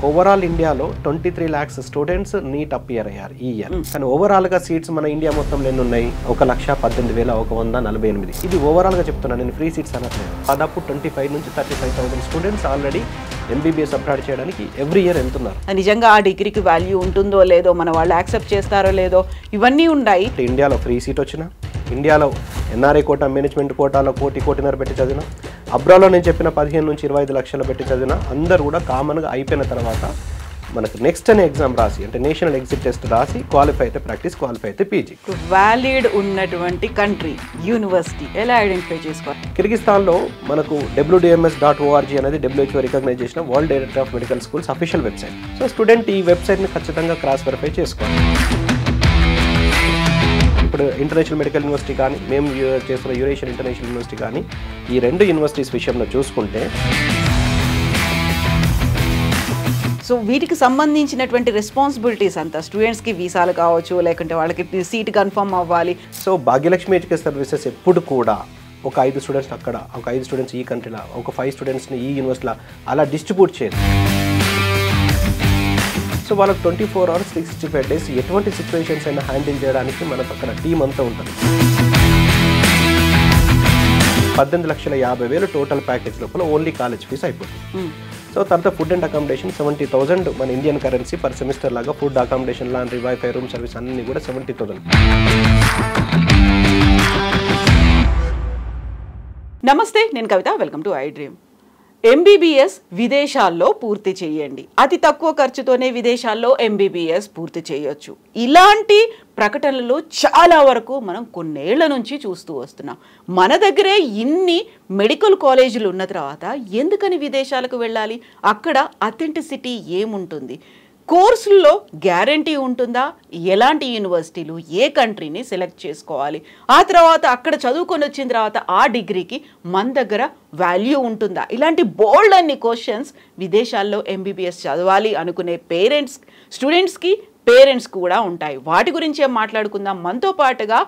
Overall ఇండియాలో 23 lakhs students NEET appear అయ్యారు ఈ ఇయర్. కానీ ఓవరాల్గా సీట్స్ మన ఇండియా మొత్తంలో ఎన్ని ఉన్నాయి? 1,18,148. ఇది ఓవరాల్గా చెప్తున్నాను, నేను ఫ్రీ సీట్స్ అనట్లేదు. దాదాపు 25 నుంచి 35,000 స్టూడెంట్స్ ఆల్రెడీ ఎంబీబీఎస్ అప్లై చేయడానికి ఎవ్రీ ఇయర్ వెళ్తున్నారు. నిజంగా ఆ డిగ్రీకి వాల్యూ ఉంటుందో లేదో, మన వాళ్ళు యాక్సెప్ట్ చేస్తారో లేదో, ఇవన్నీ ఉన్నాయి. ఇండియాలో ఫ్రీ సీట్ వచ్చినా, ఇండియాలో ఎన్ఆర్ఐ కోటా, మేనేజ్మెంట్ కోటాలో కోటిన్నర పెట్టి చదివిన, అబ్రాడ్లో నేను చెప్పిన 15 నుంచి 25 లక్షలు పెట్టి చదివిన, అందరూ కూడా కామన్గా అయిపోయిన తర్వాత మనకు నెక్స్ట్ అనే ఎగ్జామ్ రాసి, అంటే నేషనల్ ఎగ్జిట్ టెస్ట్ రాసి క్వాలిఫై అయితే ప్రాక్టీస్, క్వాలిఫై అయితే పీజీ. వ్యాలిడ్ ఉన్నటువంటి కంట్రీ యూనివర్సిటీ ఎలా ఐడెంటిఫై చేసుకోవాలి? కిర్గిస్తాన్లో మనకు WDMS.org అనేది WHO రికగ్నైజ్ చేసిన world director of medical schools official website. So student ఈ వెబ్సైట్ని ఖచ్చితంగా క్రాస్ వెరిఫై చేసుకోవాలి. ఇప్పుడు ఇంటర్నేషనల్ మెడికల్ యూనివర్సిటీ కానీ, మేము చేస్తున్న యూరేషియన్ ఇంటర్నేషనల్ యూనివర్సిటీ కానీ, ఈ రెండు యూనివర్సిటీస్ విషయంలో చూసుకుంటే, సో వీటికి సంబంధించినటువంటి రెస్పాన్సిబిలిటీస్ అంతా స్టూడెంట్స్కి వీసాలు కావచ్చు, లేకుంటే వాళ్ళకి సీట్ కన్ఫర్మ్ అవ్వాలి. సో భాగ్యలక్ష్మి ఎడ్యుకేషన్ సర్వీసెస్ ఎప్పుడు కూడా ఒక 5 స్టూడెంట్స్ అక్కడ, ఒక 5 స్టూడెంట్స్ ఈ కంట్రీలో, ఒక 5 స్టూడెంట్స్ని ఈ యూనివర్సిటీలో అలా డిస్ట్రిబ్యూట్ చేయదు. సో వాళ్ళకి 24 hours 365 days ఎటువంటి సిచ్యువేషన్స్ అయినా హ్యాండిల్ చేయడానికి మనకు అక్కడ టీం అంతా ఉంటుంది. 18,50,000 టోటల్ ప్యాకేజ్ లోపల ఓన్లీ కాలేజ్ ఫీజు అయిపోతుంది. సో తర్వాత ఫుడ్ అండ్ అకామిడేషన్ 70,000 మన ఇండియన్ కరెన్సీ పర్ సెమిస్టర్ లాగా, food, accommodation, laundry, wifi, room service అన్నీ కూడా 70,000. నమస్తే, నేను Kavitha, welcome to I dream. MBBS విదేశాల్లో పూర్తి చేయండి, అతి తక్కువ ఖర్చుతోనే విదేశాల్లో ఎంబీబీఎస్ పూర్తి చేయొచ్చు. ఇలాంటి ప్రకటనలు చాలా వరకు మనం కొన్నేళ్ల నుంచి చూస్తూ వస్తున్నాం. మన దగ్గరే ఇన్ని మెడికల్ కాలేజీలు ఉన్న తర్వాత ఎందుకని విదేశాలకు వెళ్ళాలి? అక్కడ అథెంటిసిటీ ఏముంటుంది? కోర్సుల్లో గ్యారంటీ ఉంటుందా? ఎలాంటి యూనివర్సిటీలు, ఏ కంట్రీని సెలెక్ట్ చేసుకోవాలి? ఆ తర్వాత అక్కడ చదువుకొని వచ్చిన తర్వాత ఆ డిగ్రీకి మన దగ్గర వాల్యూ ఉంటుందా? ఇలాంటి బోల్డ్ అన్ని క్వశ్చన్స్ విదేశాల్లో ఎంబీబీఎస్ చదవాలి అనుకునే స్టూడెంట్స్కి పేరెంట్స్కి కూడా ఉంటాయి. వాటి గురించే మాట్లాడుకుందాం. మనతో పాటుగా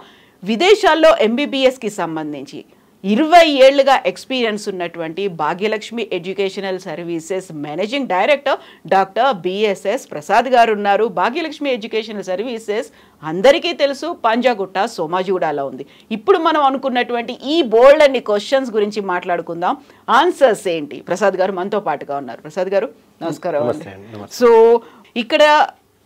విదేశాల్లో ఎంబీబీఎస్కి సంబంధించి 20 ఏళ్లుగా ఎక్స్పీరియన్స్ ఉన్నటువంటి Bhagyalakshmi educational services managing director doctor BSS Prasad గారు ఉన్నారు. భాగ్యలక్ష్మి ఎడ్యుకేషనల్ సర్వీసెస్ అందరికీ తెలుసు, పంజాగుట్ట, సోమాజిగూడలో ఉంది. ఇప్పుడు మనం అనుకున్నటువంటి ఈ బోల్డ్ అన్ని క్వశ్చన్స్ గురించి మాట్లాడుకుందాం. ఆన్సర్స్ ఏంటి? ప్రసాద్ గారు మనతో పాటుగా ఉన్నారు. ప్రసాద్ గారు నమస్కారం. సో ఇక్కడ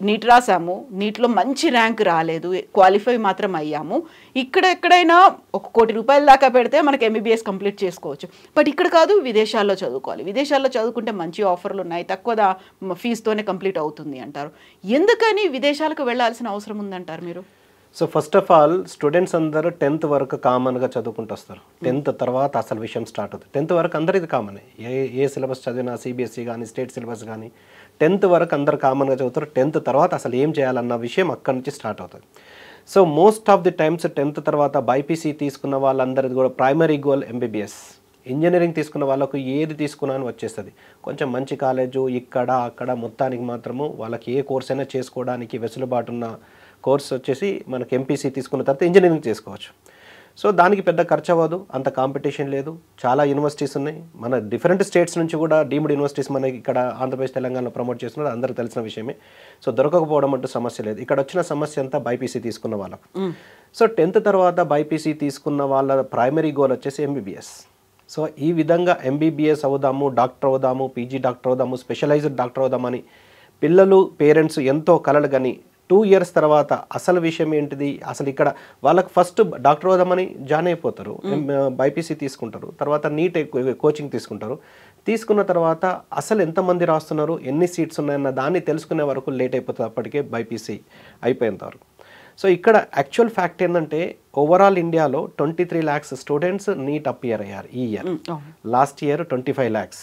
నీట్ రాసాము, నీట్లో మంచి ర్యాంక్ రాలేదు, క్వాలిఫై మాత్రం అయ్యాము. ఇక్కడ ఎక్కడైనా 1 కోటి రూపాయల దాకా పెడితే మనకి ఎంబీబీఎస్ కంప్లీట్ చేసుకోవచ్చు. బట్ ఇక్కడ కాదు, విదేశాల్లో చదువుకోవాలి. విదేశాల్లో చదువుకుంటే మంచి ఆఫర్లు ఉన్నాయి, తక్కువ ఫీజుతోనే కంప్లీట్ అవుతుంది అంటారు. ఎందుకని విదేశాలకు వెళ్ళాల్సిన అవసరం ఉందంటారు మీరు? So first of all students అందరూ 10th వరకు కామన్గా చదువుకుంటూ వస్తారు. 10th తర్వాత అసలు విషయం స్టార్ట్ అవుతుంది. 10th వరకు అందరిది కామన్. ఏ సిలబస్ చదివినా, CBSE కానీ, స్టేట్ సిలబస్ కానీ, 10th వరకు అందరు కామన్గా చదువుతారు. 10th తర్వాత అసలు ఏం చేయాలన్న విషయం అక్కడి నుంచి స్టార్ట్ అవుతుంది. So most of the times 10th తర్వాత బైపీసీ తీసుకున్న వాళ్ళందరిది కూడా ప్రైమరీ గోల్ ఎంబీబీఎస్. ఇంజనీరింగ్ తీసుకున్న వాళ్ళకు ఏది తీసుకున్నా అని వచ్చేస్తుంది. కొంచెం మంచి కాలేజు ఇక్కడ అక్కడ మొత్తానికి మాత్రము వాళ్ళకి ఏ కోర్స్ అయినా చేసుకోవడానికి వెసులుబాటు ఉన్న కోర్స్ వచ్చేసి మనకి ఎంపీసీ తీసుకున్న తర్వాత ఇంజనీరింగ్ చేసుకోవచ్చు. సో దానికి పెద్ద ఖర్చు అవ్వదు, అంత కాంపిటీషన్ లేదు. చాలా యూనివర్సిటీస్ ఉన్నాయి. మన డిఫరెంట్ స్టేట్స్ నుంచి కూడా డీమ్డ్ యూనివర్సిటీస్ మనకి ఇక్కడ ఆంధ్రప్రదేశ్, తెలంగాణలో ప్రమోట్ చేస్తున్నారు, అందరికీ తెలిసిన విషయమే. సో దొరకకపోవడం అంటూ సమస్య లేదు. ఇక్కడ వచ్చిన సమస్య అంతా బైపీసీ తీసుకున్న వాళ్ళకు. సో 10th తర్వాత బైపీసీ తీసుకున్న వాళ్ళ ప్రైమరీ గోల్ వచ్చేసి ఎంబీబీఎస్. సో ఈ విధంగా ఎంబీబీఎస్ అవుదాము, డాక్టర్ అవుదాము, పీజీ డాక్టర్ అవుదాము, స్పెషలైజ్డ్ డాక్టర్ అవుదామని పిల్లలు, పేరెంట్స్ ఎంతో కలలు కానీ 2 years తర్వాత అసలు విషయం ఏంటిది? అసలు ఇక్కడ వాళ్ళకి ఫస్ట్ డాక్టర్ అవుదామని జాయిన్ అయిపోతారు, బైపీసీ తీసుకుంటారు, తర్వాత నీట్ కోచింగ్ తీసుకుంటారు. తీసుకున్న తర్వాత అసలు ఎంతమంది రాస్తున్నారు, ఎన్ని సీట్స్ ఉన్నాయన్న దాన్ని తెలుసుకునే వరకు లేట్ అయిపోతుంది. అప్పటికే బైపీసీ అయిపోయేంత వరకు. సో ఇక్కడ యాక్చువల్ ఫ్యాక్ట్ ఏంటంటే ఓవరాల్ ఇండియాలో 23 lakhs స్టూడెంట్స్ నీట్ అపియర్ అయ్యారు ఈ ఇయర్. Last year 25 lakhs.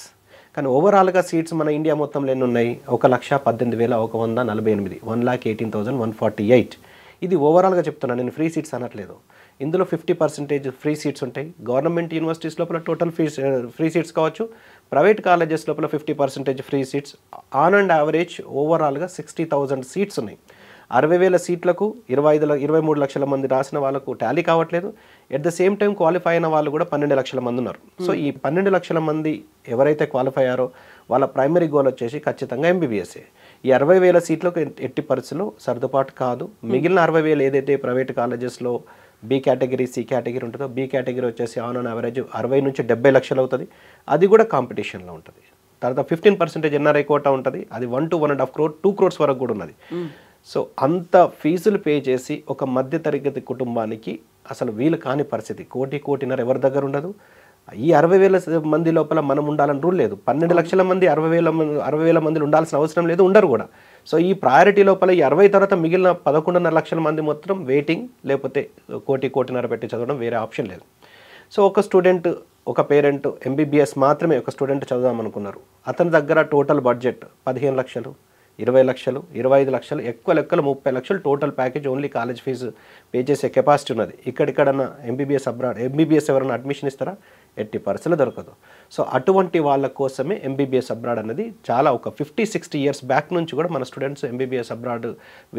కానీ ఓవరాల్గా సీట్స్ మన ఇండియా మొత్తంలో ఎన్ని ఉన్నాయి? 1,18,148, 1,18,148. ఇది ఓవరాల్గా చెప్తున్నాను, నేను ఫ్రీ సీట్స్ అనట్లేదు. ఇందులో 50% ఫ్రీ సీట్స్ ఉంటాయి. గవర్నమెంట్ యూనివర్సిటీస్ లోపల టోటల్ ఫ్రీ సీట్స్ కావచ్చు, ప్రైవేట్ కాలేజెస్ లోపల 50% free seats. On and average ఓవరాల్గా 60,000 సీట్స్ ఉన్నాయి. 60,000 సీట్లకు 23 లక్షల మంది రాసిన వాళ్ళకు టాలీ కావట్లేదు. At the same time qualify అయిన వాళ్ళు కూడా 12 లక్షల మంది ఉన్నారు. సో ఈ 12 లక్షల మంది ఎవరైతే క్వాలిఫై అయ్యారో వాళ్ళ ప్రైమరీ గోల్ వచ్చేసి ఖచ్చితంగా ఎంబీబీఎస్ఏ. ఈ 60,000 సీట్లకు ఎట్టి పరిస్థితుల్లో సర్దుబాటు కాదు. మిగిలిన 60,000 ఏదైతే ప్రైవేట్ కాలేజెస్లో బి కేటగిరీ, సి కేటగిరీ ఉంటుందో, బి కేటగిరీ వచ్చేసి ఆన్ యావరేజ్ 60 నుంచి 70 లక్షలు అవుతుంది. అది కూడా కాంపిటీషన్లో ఉంటుంది. తర్వాత 15% ఎన్ఆర్ఐ కోటా ఉంటుంది. అది 1 to 1.5 crore 2 crores వరకు కూడా ఉన్నది. సో అంత ఫీజులు పే చేసి ఒక మధ్యతరగతి కుటుంబానికి అసలు వీలు కాని పరిస్థితి. 1.5 ఎవరి దగ్గర ఉండదు. ఈ 60,000 మంది లోపల మనం ఉండాలని రూల్ లేదు. 12 లక్షల మంది 60,000 మందిలో ఉండాల్సిన అవసరం లేదు, ఉండరు కూడా. సో ఈ ప్రయారిటీ లోపల ఈ 60 తర్వాత మిగిలిన 11.5 లక్షల మంది మొత్తం వెయిటింగ్, లేకపోతే 1.5 పెట్టి చదవడం, వేరే ఆప్షన్ లేదు. సో ఒక స్టూడెంట్, ఒక పేరెంట్ ఎంబీబీఎస్ మాత్రమే ఒక స్టూడెంట్ చదువుదాం అనుకున్నారు. అతని దగ్గర టోటల్ బడ్జెట్ 15 లక్షలు, 20 లక్షలు, 25 లక్షలు, ఎక్కువ లెక్కలు 30 లక్షలు total package only college fees pay చేసే కెపాసిటీ ఉన్నది. ఇక్కడన్నా ఎంబీబీఎస్ ఎవరైనా అడ్మిషన్ ఇస్తారా? ఎట్టి పరిస్థితులు దొరకదు. సో అటువంటి వాళ్ళ కోసమే ఎంబీబీఎస్ అబ్రాడ్ అనేది చాలా ఒక 50-60 ఇయర్స్ బ్యాక్ నుంచి కూడా మన స్టూడెంట్స్ ఎంబీబీఎస్ అబ్రాడ్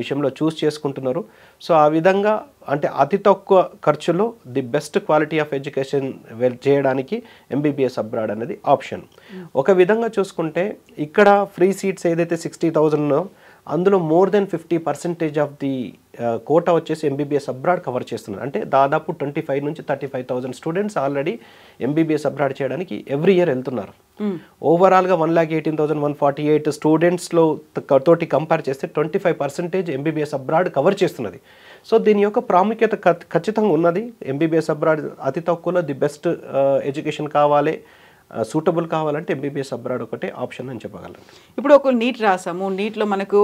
విషయంలో చూస్ చేసుకుంటున్నారు. సో ఆ విధంగా అంటే అతి తక్కువ ఖర్చులో the best quality of education చేయడానికి ఎంబీబీఎస్ అబ్రాడ్ అనేది ఆప్షన్. ఒక విధంగా చూసుకుంటే ఇక్కడ ఫ్రీ సీట్స్ ఏదైతే 60,000 అందులో more than 50% of the quota వచ్చేసి ఎంబీబీఎస్ అబ్రాడ్ కవర్ చేస్తున్నారు. అంటే దాదాపు 25 నుంచి 35,000 స్టూడెంట్స్ ఆల్రెడీ ఎంబీబీఎస్ అబ్రాడ్ చేయడానికి ఎవ్రీ ఇయర్ వెళ్తున్నారు. ఓవరాల్గా 1,18,148 స్టూడెంట్స్లో తోటి కంపేర్ చేస్తే 25% ఎంబీబీఎస్ అబ్రాడ్ కవర్ చేస్తున్నది. సో దీని యొక్క ప్రాముఖ్యత ఖచ్చితంగా ఉన్నది. ఎంబీబీఎస్ అబ్రాడ్ అతి తక్కువలో ది బెస్ట్ ఎడ్యుకేషన్ కావాలి, సూటబుల్ కావాలంటే ఎంబీబీఎస్ అబ్రాడ్ ఒకటే ఆప్షన్ అని చెప్పగలను. ఇప్పుడు ఒక నీట్ రాసాము, నీట్లో మనకు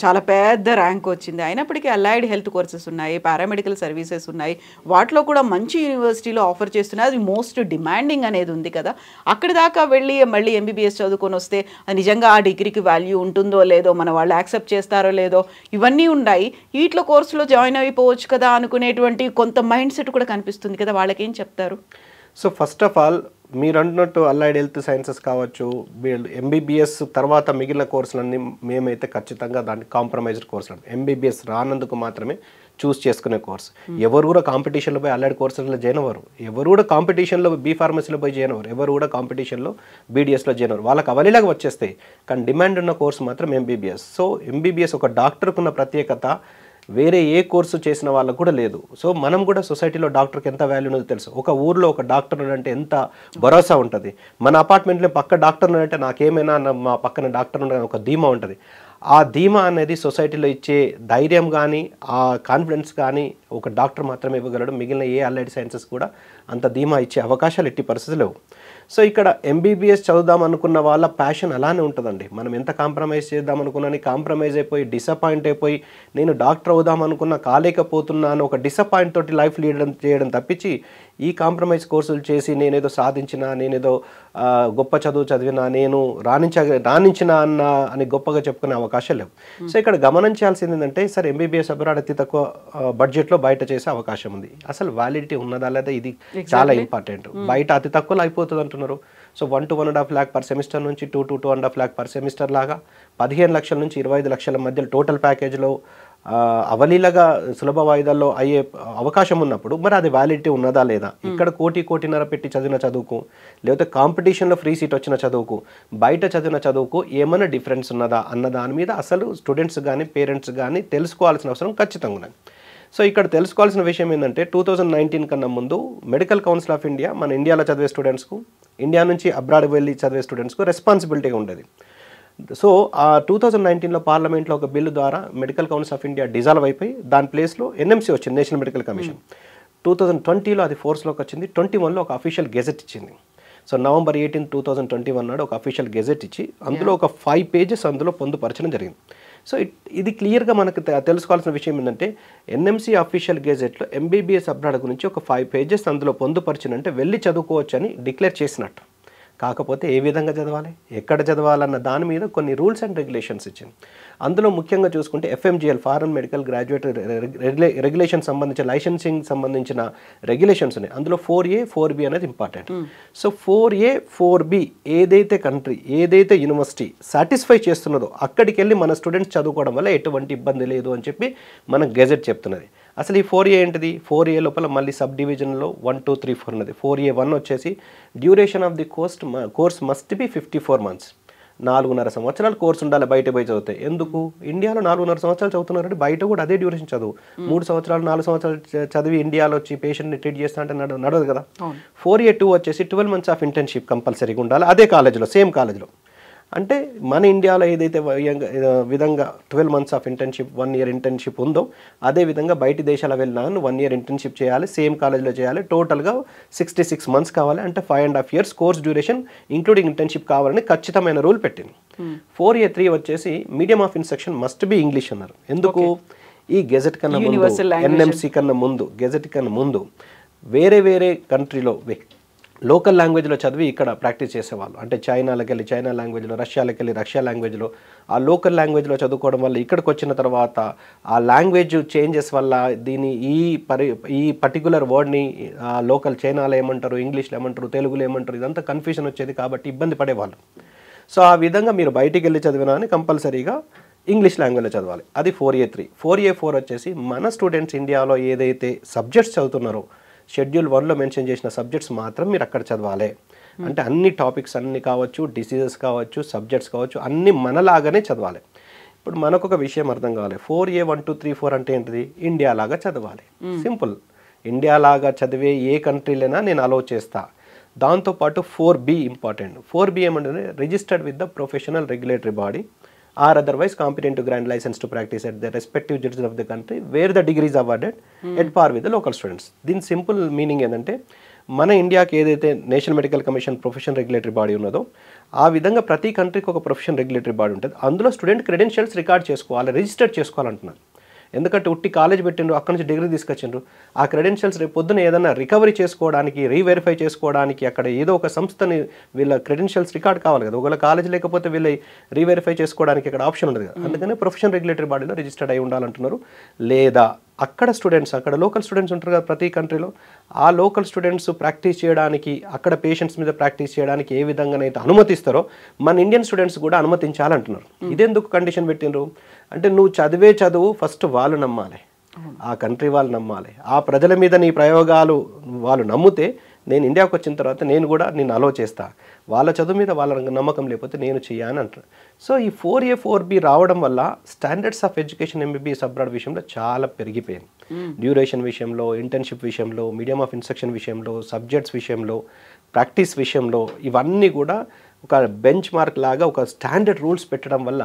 చాలా పెద్ద ర్యాంక్ వచ్చింది. అయినప్పటికీ అలైడ్ హెల్త్ కోర్సెస్ ఉన్నాయి, పారామెడికల్ సర్వీసెస్ ఉన్నాయి, వాటిలో కూడా మంచి యూనివర్సిటీలో ఆఫర్ చేస్తున్నాయి. అది మోస్ట్ డిమాండింగ్ అనేది ఉంది కదా. అక్కడి దాకా వెళ్ళి మళ్ళీ ఎంబీబీఎస్ చదువుకొని వస్తే నిజంగా ఆ డిగ్రీకి వాల్యూ ఉంటుందో లేదో, మన వాళ్ళు యాక్సెప్ట్ చేస్తారో లేదో, ఇవన్నీ ఉన్నాయి. వీటిలో కోర్సులో జాయిన్ అయిపోవచ్చు కదా అనుకునేటువంటి కొంత మైండ్ సెట్ కూడా కనిపిస్తుంది కదా, వాళ్ళకేం చెప్తారు? సో ఫస్ట్ ఆఫ్ ఆల్ మీరు అంటున్నట్టు అలైడ్ హెల్త్ సైన్సెస్ కావచ్చు, ఎంబీబీఎస్ తర్వాత మిగిలిన కోర్సులన్నీ మేమైతే ఖచ్చితంగా దాన్ని కాంప్రమైజ్డ్ కోర్సులు, ఎంబీబీఎస్ రానందుకు మాత్రమే చూస్ చేసుకునే కోర్స్. ఎవరు కూడా కాంపిటీషన్లో పోయి అలైడ్ కోర్సులలో జాయిన్ అవ్వరు, ఎవరు కూడా కాంపిటీషన్లో బీ ఫార్మసీలో పోయి జాయిన్ అవ్వరు, ఎవరు కూడా కాంపిటీషన్లో బీడీఎస్లో జాయిన్ అవ్వరు. వాళ్ళకి అవలీలాగా వచ్చేస్తాయి. కానీ డిమాండ్ ఉన్న కోర్సు మాత్రం ఎంబీబీఎస్. సో ఎంబీబీఎస్ ఒక డాక్టర్కు ఉన్న ప్రత్యేకత వేరే ఏ కోర్సు చేసిన వాళ్ళకు కూడా లేదు. సో మనం కూడా సొసైటీలో డాక్టర్కి ఎంత వాల్యూ ఉన్నదో తెలుసు. ఒక ఊర్లో ఒక డాక్టర్ అంటే ఎంత భరోసా ఉంటుంది. మన అపార్ట్మెంట్లో పక్క డాక్టర్ ఉన్నాడంటే నాకేమైనా మా పక్కన డాక్టర్ ఉన్నాడని ఒక ధీమా ఉంటుంది. ఆ ధీమా అనేది సొసైటీలో ఇచ్చే ధైర్యం కానీ, ఆ కాన్ఫిడెన్స్ కానీ ఒక డాక్టర్ మాత్రమే ఇవ్వగలడు. మిగిలిన ఏ అలైడ్ సైన్సెస్ కూడా అంత ధీమా ఇచ్చే అవకాశాలు ఎట్టి పరిస్థితులు లేవు. సో ఇక్కడ ఎంబీబీఎస్ చదువుదాం అనుకున్న వాళ్ళ ప్యాషన్ అలానే ఉంటుందండి. మనం ఎంత కాంప్రమైజ్ చేద్దాం అనుకున్నాను, కాంప్రమైజ్ అయిపోయి డిసప్పాయింట్ అయిపోయి నేను డాక్టర్ అవుదాం అనుకున్నా కాలేకపోతున్నాను ఒక డిసప్పాయింట్ తోటి లైఫ్ చేయడం తప్పించి ఈ కాంప్రమైజ్ కోర్సులు చేసి నేనేదో సాధించిన, నేనేదో గొప్ప చదువు చదివినా, నేను రాణించిన అని గొప్పగా చెప్పుకునే అవకాశం లేవు. సో ఇక్కడ గమనించాల్సింది ఏంటంటే, సరే ఎంబీబీఎస్ అబ్రాడ్ అతి తక్కువ బడ్జెట్లో బయట చేసే అవకాశం ఉంది. అసలు వ్యాలిడిటీ ఉన్నదా లేదా, ఇది చాలా ఇంపార్టెంట్. బయట అతి తక్కువలో అయిపోతుంది అంటున్నారు. So 1 to 1.5 lakh per semester నుంచి 2 to 2.5 lakh పర్ సెమిస్టర్ లాగా 15 లక్షల నుంచి 25 లక్షల మధ్య టోటల్ ప్యాకేజ్లో అవలీలగా సులభ వాయిదాల్లో అయ్యే అవకాశం ఉన్నప్పుడు మరి అది వ్యాలిడిటీ ఉన్నదా లేదా, ఇక్కడ 1.5 పెట్టి చదివిన చదువుకు, లేకపోతే కాంపిటీషన్లో ఫ్రీ సీట్ వచ్చిన చదువుకు, బయట చదివిన చదువుకు ఏమైనా డిఫరెన్స్ ఉన్నదా అన్న దాని మీద అసలు స్టూడెంట్స్ కానీ పేరెంట్స్ కానీ తెలుసుకోవాల్సిన అవసరం ఖచ్చితంగా ఉన్నది. సో ఇక్కడ తెలుసుకోవాల్సిన విషయం ఏంటంటే 2019 కన్నా ముందు మెడికల్ కౌన్సిల్ ఆఫ్ ఇండియా మన ఇండియాలో చదివే స్టూడెంట్స్కు, ఇండియా నుంచి అబ్రాడ్ వెళ్ళి చదివే స్టూడెంట్స్కు రెస్పాన్సిబిలిటీగా ఉండేది. సో ఆ 2019లో పార్లమెంట్లో ఒక బిల్లు ద్వారా medical council of India dissolve అయిపోయి దాని ప్లేస్లో ఎన్ఎంసీ వచ్చింది, నేషనల్ మెడికల్ కమిషన్. 2020లో అది ఫోర్స్లోకి వచ్చింది. 21లో ఒక అఫీషియల్ గెజెట్ ఇచ్చింది. సో November 18, 2021 నాడు ఒక అఫీషియల్ గెజెట్ ఇచ్చి అందులో ఒక 5 pages అందులో పొందుపరచడం జరిగింది. సో ఇది క్లియర్గా మనకు తెలుసుకోవాల్సిన విషయం ఏంటంటే, ఎన్ఎంసీ అఫీషియల్ గెజెట్లో ఎంబీబీఎస్ అబ్రాడ్ గురించి ఒక 5 pages అందులో పొందుపరిచినంటే వెళ్ళి చదువుకోవచ్చు అని డిక్లేర్ చేసినట్టు. కాకపోతే ఏ విధంగా చదవాలి, ఎక్కడ చదవాలన్న దాని మీద కొన్ని రూల్స్ అండ్ రెగ్యులేషన్స్ ఇచ్చింది. అందులో ముఖ్యంగా చూసుకుంటే FMGL foreign medical graduate regulation సంబంధించిన లైసెన్సింగ్ సంబంధించిన రెగ్యులేషన్స్ ఉన్నాయి. అందులో 4A 4B అనేది ఇంపార్టెంట్. సో 4A 4B ఏదైతే కంట్రీ ఏదైతే యూనివర్సిటీ సాటిస్ఫై చేస్తున్నదో అక్కడికి వెళ్ళి మన స్టూడెంట్స్ చదువుకోవడం వల్ల ఎటువంటి ఇబ్బంది లేదు అని చెప్పి మన గెజెట్ చెప్తున్నది. అసలు ఈ 4A ఏంటిది? 4A లోపల మళ్ళీ సబ్ డివిజన్లో 1, 2, 3, 4 ఉన్నది. 4A1 వచ్చేసి duration of the course must be 54 months. 4.5 సంవత్సరాలు కోర్సు ఉండాలి బయట పోయి చదివితే. ఎందుకు? ఇండియాలో 4.5 సంవత్సరాలు చదువుతున్నారంటే బయట కూడా అదే డ్యూరేషన్ చదువు. 3 సంవత్సరాలు 4 సంవత్సరాలు చదివి ఇండియాలో వచ్చి పేషెంట్ని ట్రీట్ చేస్తా అంటే నడవదు కదా. 4A2 వచ్చేసి 12 months ఆఫ్ ఇంటర్న్షిప్ కంపల్సరీగా ఉండాలి అదే కాలేజ్లో, సేమ్ కాలేజ్లో. అంటే మన ఇండియాలో ఏదైతే విధంగా 12 months of internship 1 year internship ఉందో అదే విధంగా బయటి దేశాల వెళ్ళినా 1 year ఇంటర్న్షిప్ చేయాలి, సేమ్ కాలేజ్లో చేయాలి. టోటల్గా 66 months కావాలి, అంటే 5.5 years course duration including internship కావాలని ఖచ్చితమైన రూల్ పెట్టింది. 4A3 వచ్చేసి medium of instruction must be English అన్నారు. ఎందుకు? ఈ గెజెట్ కన్నా ముందు, NMC కన్నా ముందు, గెజెట్ కన్నా ముందు వేరే కంట్రీలో లోకల్ లాంగ్వేజ్లో చదివి ఇక్కడ ప్రాక్టీస్ చేసేవాళ్ళు. అంటే చైనాలోకి వెళ్ళి చైనా లాంగ్వేజ్లో, రష్యాలోకి వెళ్ళి రష్యా లాంగ్వేజ్లో, ఆ లోకల్ లాంగ్వేజ్లో చదువుకోవడం వల్ల ఇక్కడికి వచ్చిన తర్వాత ఆ లాంగ్వేజ్ చేంజెస్ వల్ల ఈ పర్టికులర్ వర్డ్ని లోకల్ చైనాలో ఏమంటారు, ఇంగ్లీష్లో ఏమంటారు, తెలుగులో ఏమంటారు, ఇదంతా కన్ఫ్యూజన్ వచ్చేది కాబట్టి ఇబ్బంది పడేవాళ్ళు. సో ఆ విధంగా మీరు బయటికి వెళ్ళి చదివినా అని కంపల్సరీగా ఇంగ్లీష్ లాంగ్వేజ్లో చదవాలి. అది 4A3. 4A4 వచ్చేసి మన స్టూడెంట్స్ ఇండియాలో ఏదైతే సబ్జెక్ట్స్ చదువుతున్నారో షెడ్యూల్ 1లో మెన్షన్ చేసిన సబ్జెక్ట్స్ మాత్రం మీరు అక్కడ చదవాలి. అంటే అన్ని టాపిక్స్ అన్ని కావచ్చు, డిసీజెస్ కావచ్చు, సబ్జెక్ట్స్ కావచ్చు, అన్ని మనలాగానే చదవాలి. ఇప్పుడు మనకు ఒక విషయం అర్థం కావాలి. 4A 1, 2, 3, 4 అంటే ఏంటిది? ఇండియా లాగా చదవాలి. సింపుల్. ఇండియా లాగా చదివే ఏ కంట్రీలైనా నేను అలౌ చేస్తా. దాంతోపాటు 4B ఇంపార్టెంట్. 4B ఏమంటే registered with the professional regulatory body or otherwise competent to grant license to practice at the respective jurisdiction of the country where the degree is awarded at par with the local students. దీని simple meaning ఏంటంటే మన ఇండియాకి ఏదైతే national medical commission profession regulatory body ఉన్నదో ఆ విధంగా ప్రతి కంట్రీకి ఒక ప్రొఫెషన్ రెగ్యులేటరీ బాడీ ఉంటుంది. అందులో స్టూడెంట్ క్రెడెన్షియల్స్ రికార్డ్ చేసుకోవాలి, రిజిస్టర్ చేసుకోవాలంటున్నారు. ఎందుకంటే ఉట్టి కాలేజ్ పెట్టిండ్రు, అక్కడ నుంచి డిగ్రీ తీసుకొచ్చిండ్రు. ఆ క్రెడెన్షియల్స్ రేపు పొద్దున ఏదైనా రికవరీ చేసుకోవడానికి, రీవెరిఫై చేసుకోవడానికి అక్కడ ఏదో ఒక సంస్థని వీళ్ళ క్రెడెన్షియల్స్ రికార్డ్ కావాలి కదా. ఒకవేళ కాలేజ్ లేకపోతే వీళ్ళ రీవెరిఫై చేసుకోవడానికి ఇక్కడ ఆప్షన్ ఉండదు కదా. అందుకనే ప్రొఫెషన్ రెగ్యులేటరీ బాడీలో రిజిస్టర్డ్ అయి ఉండాలంటున్నారు. లేదా అక్కడ స్టూడెంట్స్, అక్కడ లోకల్ స్టూడెంట్స్ ఉంటారు కదా ప్రతి కంట్రీలో, ఆ లోకల్ స్టూడెంట్స్ ప్రాక్టీస్ చేయడానికి, అక్కడ పేషెంట్స్ మీద ప్రాక్టీస్ చేయడానికి ఏ విధంగానైతే అనుమతిస్తారో మన ఇండియన్ స్టూడెంట్స్ కూడా అనుమతించాలంటున్నారు. ఇదెందుకు కండిషన్ పెట్టినరు అంటే నువ్వు చదివే చదువు ఫస్ట్ వాళ్ళు నమ్మాలి, ఆ కంట్రీ వాళ్ళు నమ్మాలి, ఆ ప్రజల మీద నీ ప్రయోగాలు వాళ్ళు నమ్మితే నేను ఇండియాకి వచ్చిన తర్వాత నేను కూడా నేను అలో చేస్తా. వాళ్ళ చదువు మీద వాళ్ళ నమ్మకం లేకపోతే నేను చెయ్యని అంటారు. సో ఈ 4A 4B రావడం వల్ల standards of education MBBS abroad విషయంలో చాలా పెరిగిపోయింది. డ్యూరేషన్ విషయంలో, ఇంటర్న్షిప్ విషయంలో, మీడియం ఆఫ్ ఇన్స్ట్రక్షన్ విషయంలో, సబ్జెక్ట్స్ విషయంలో, ప్రాక్టీస్ విషయంలో ఇవన్నీ కూడా ఒక బెంచ్ మార్క్ లాగా ఒక స్టాండర్డ్ రూల్స్ పెట్టడం వల్ల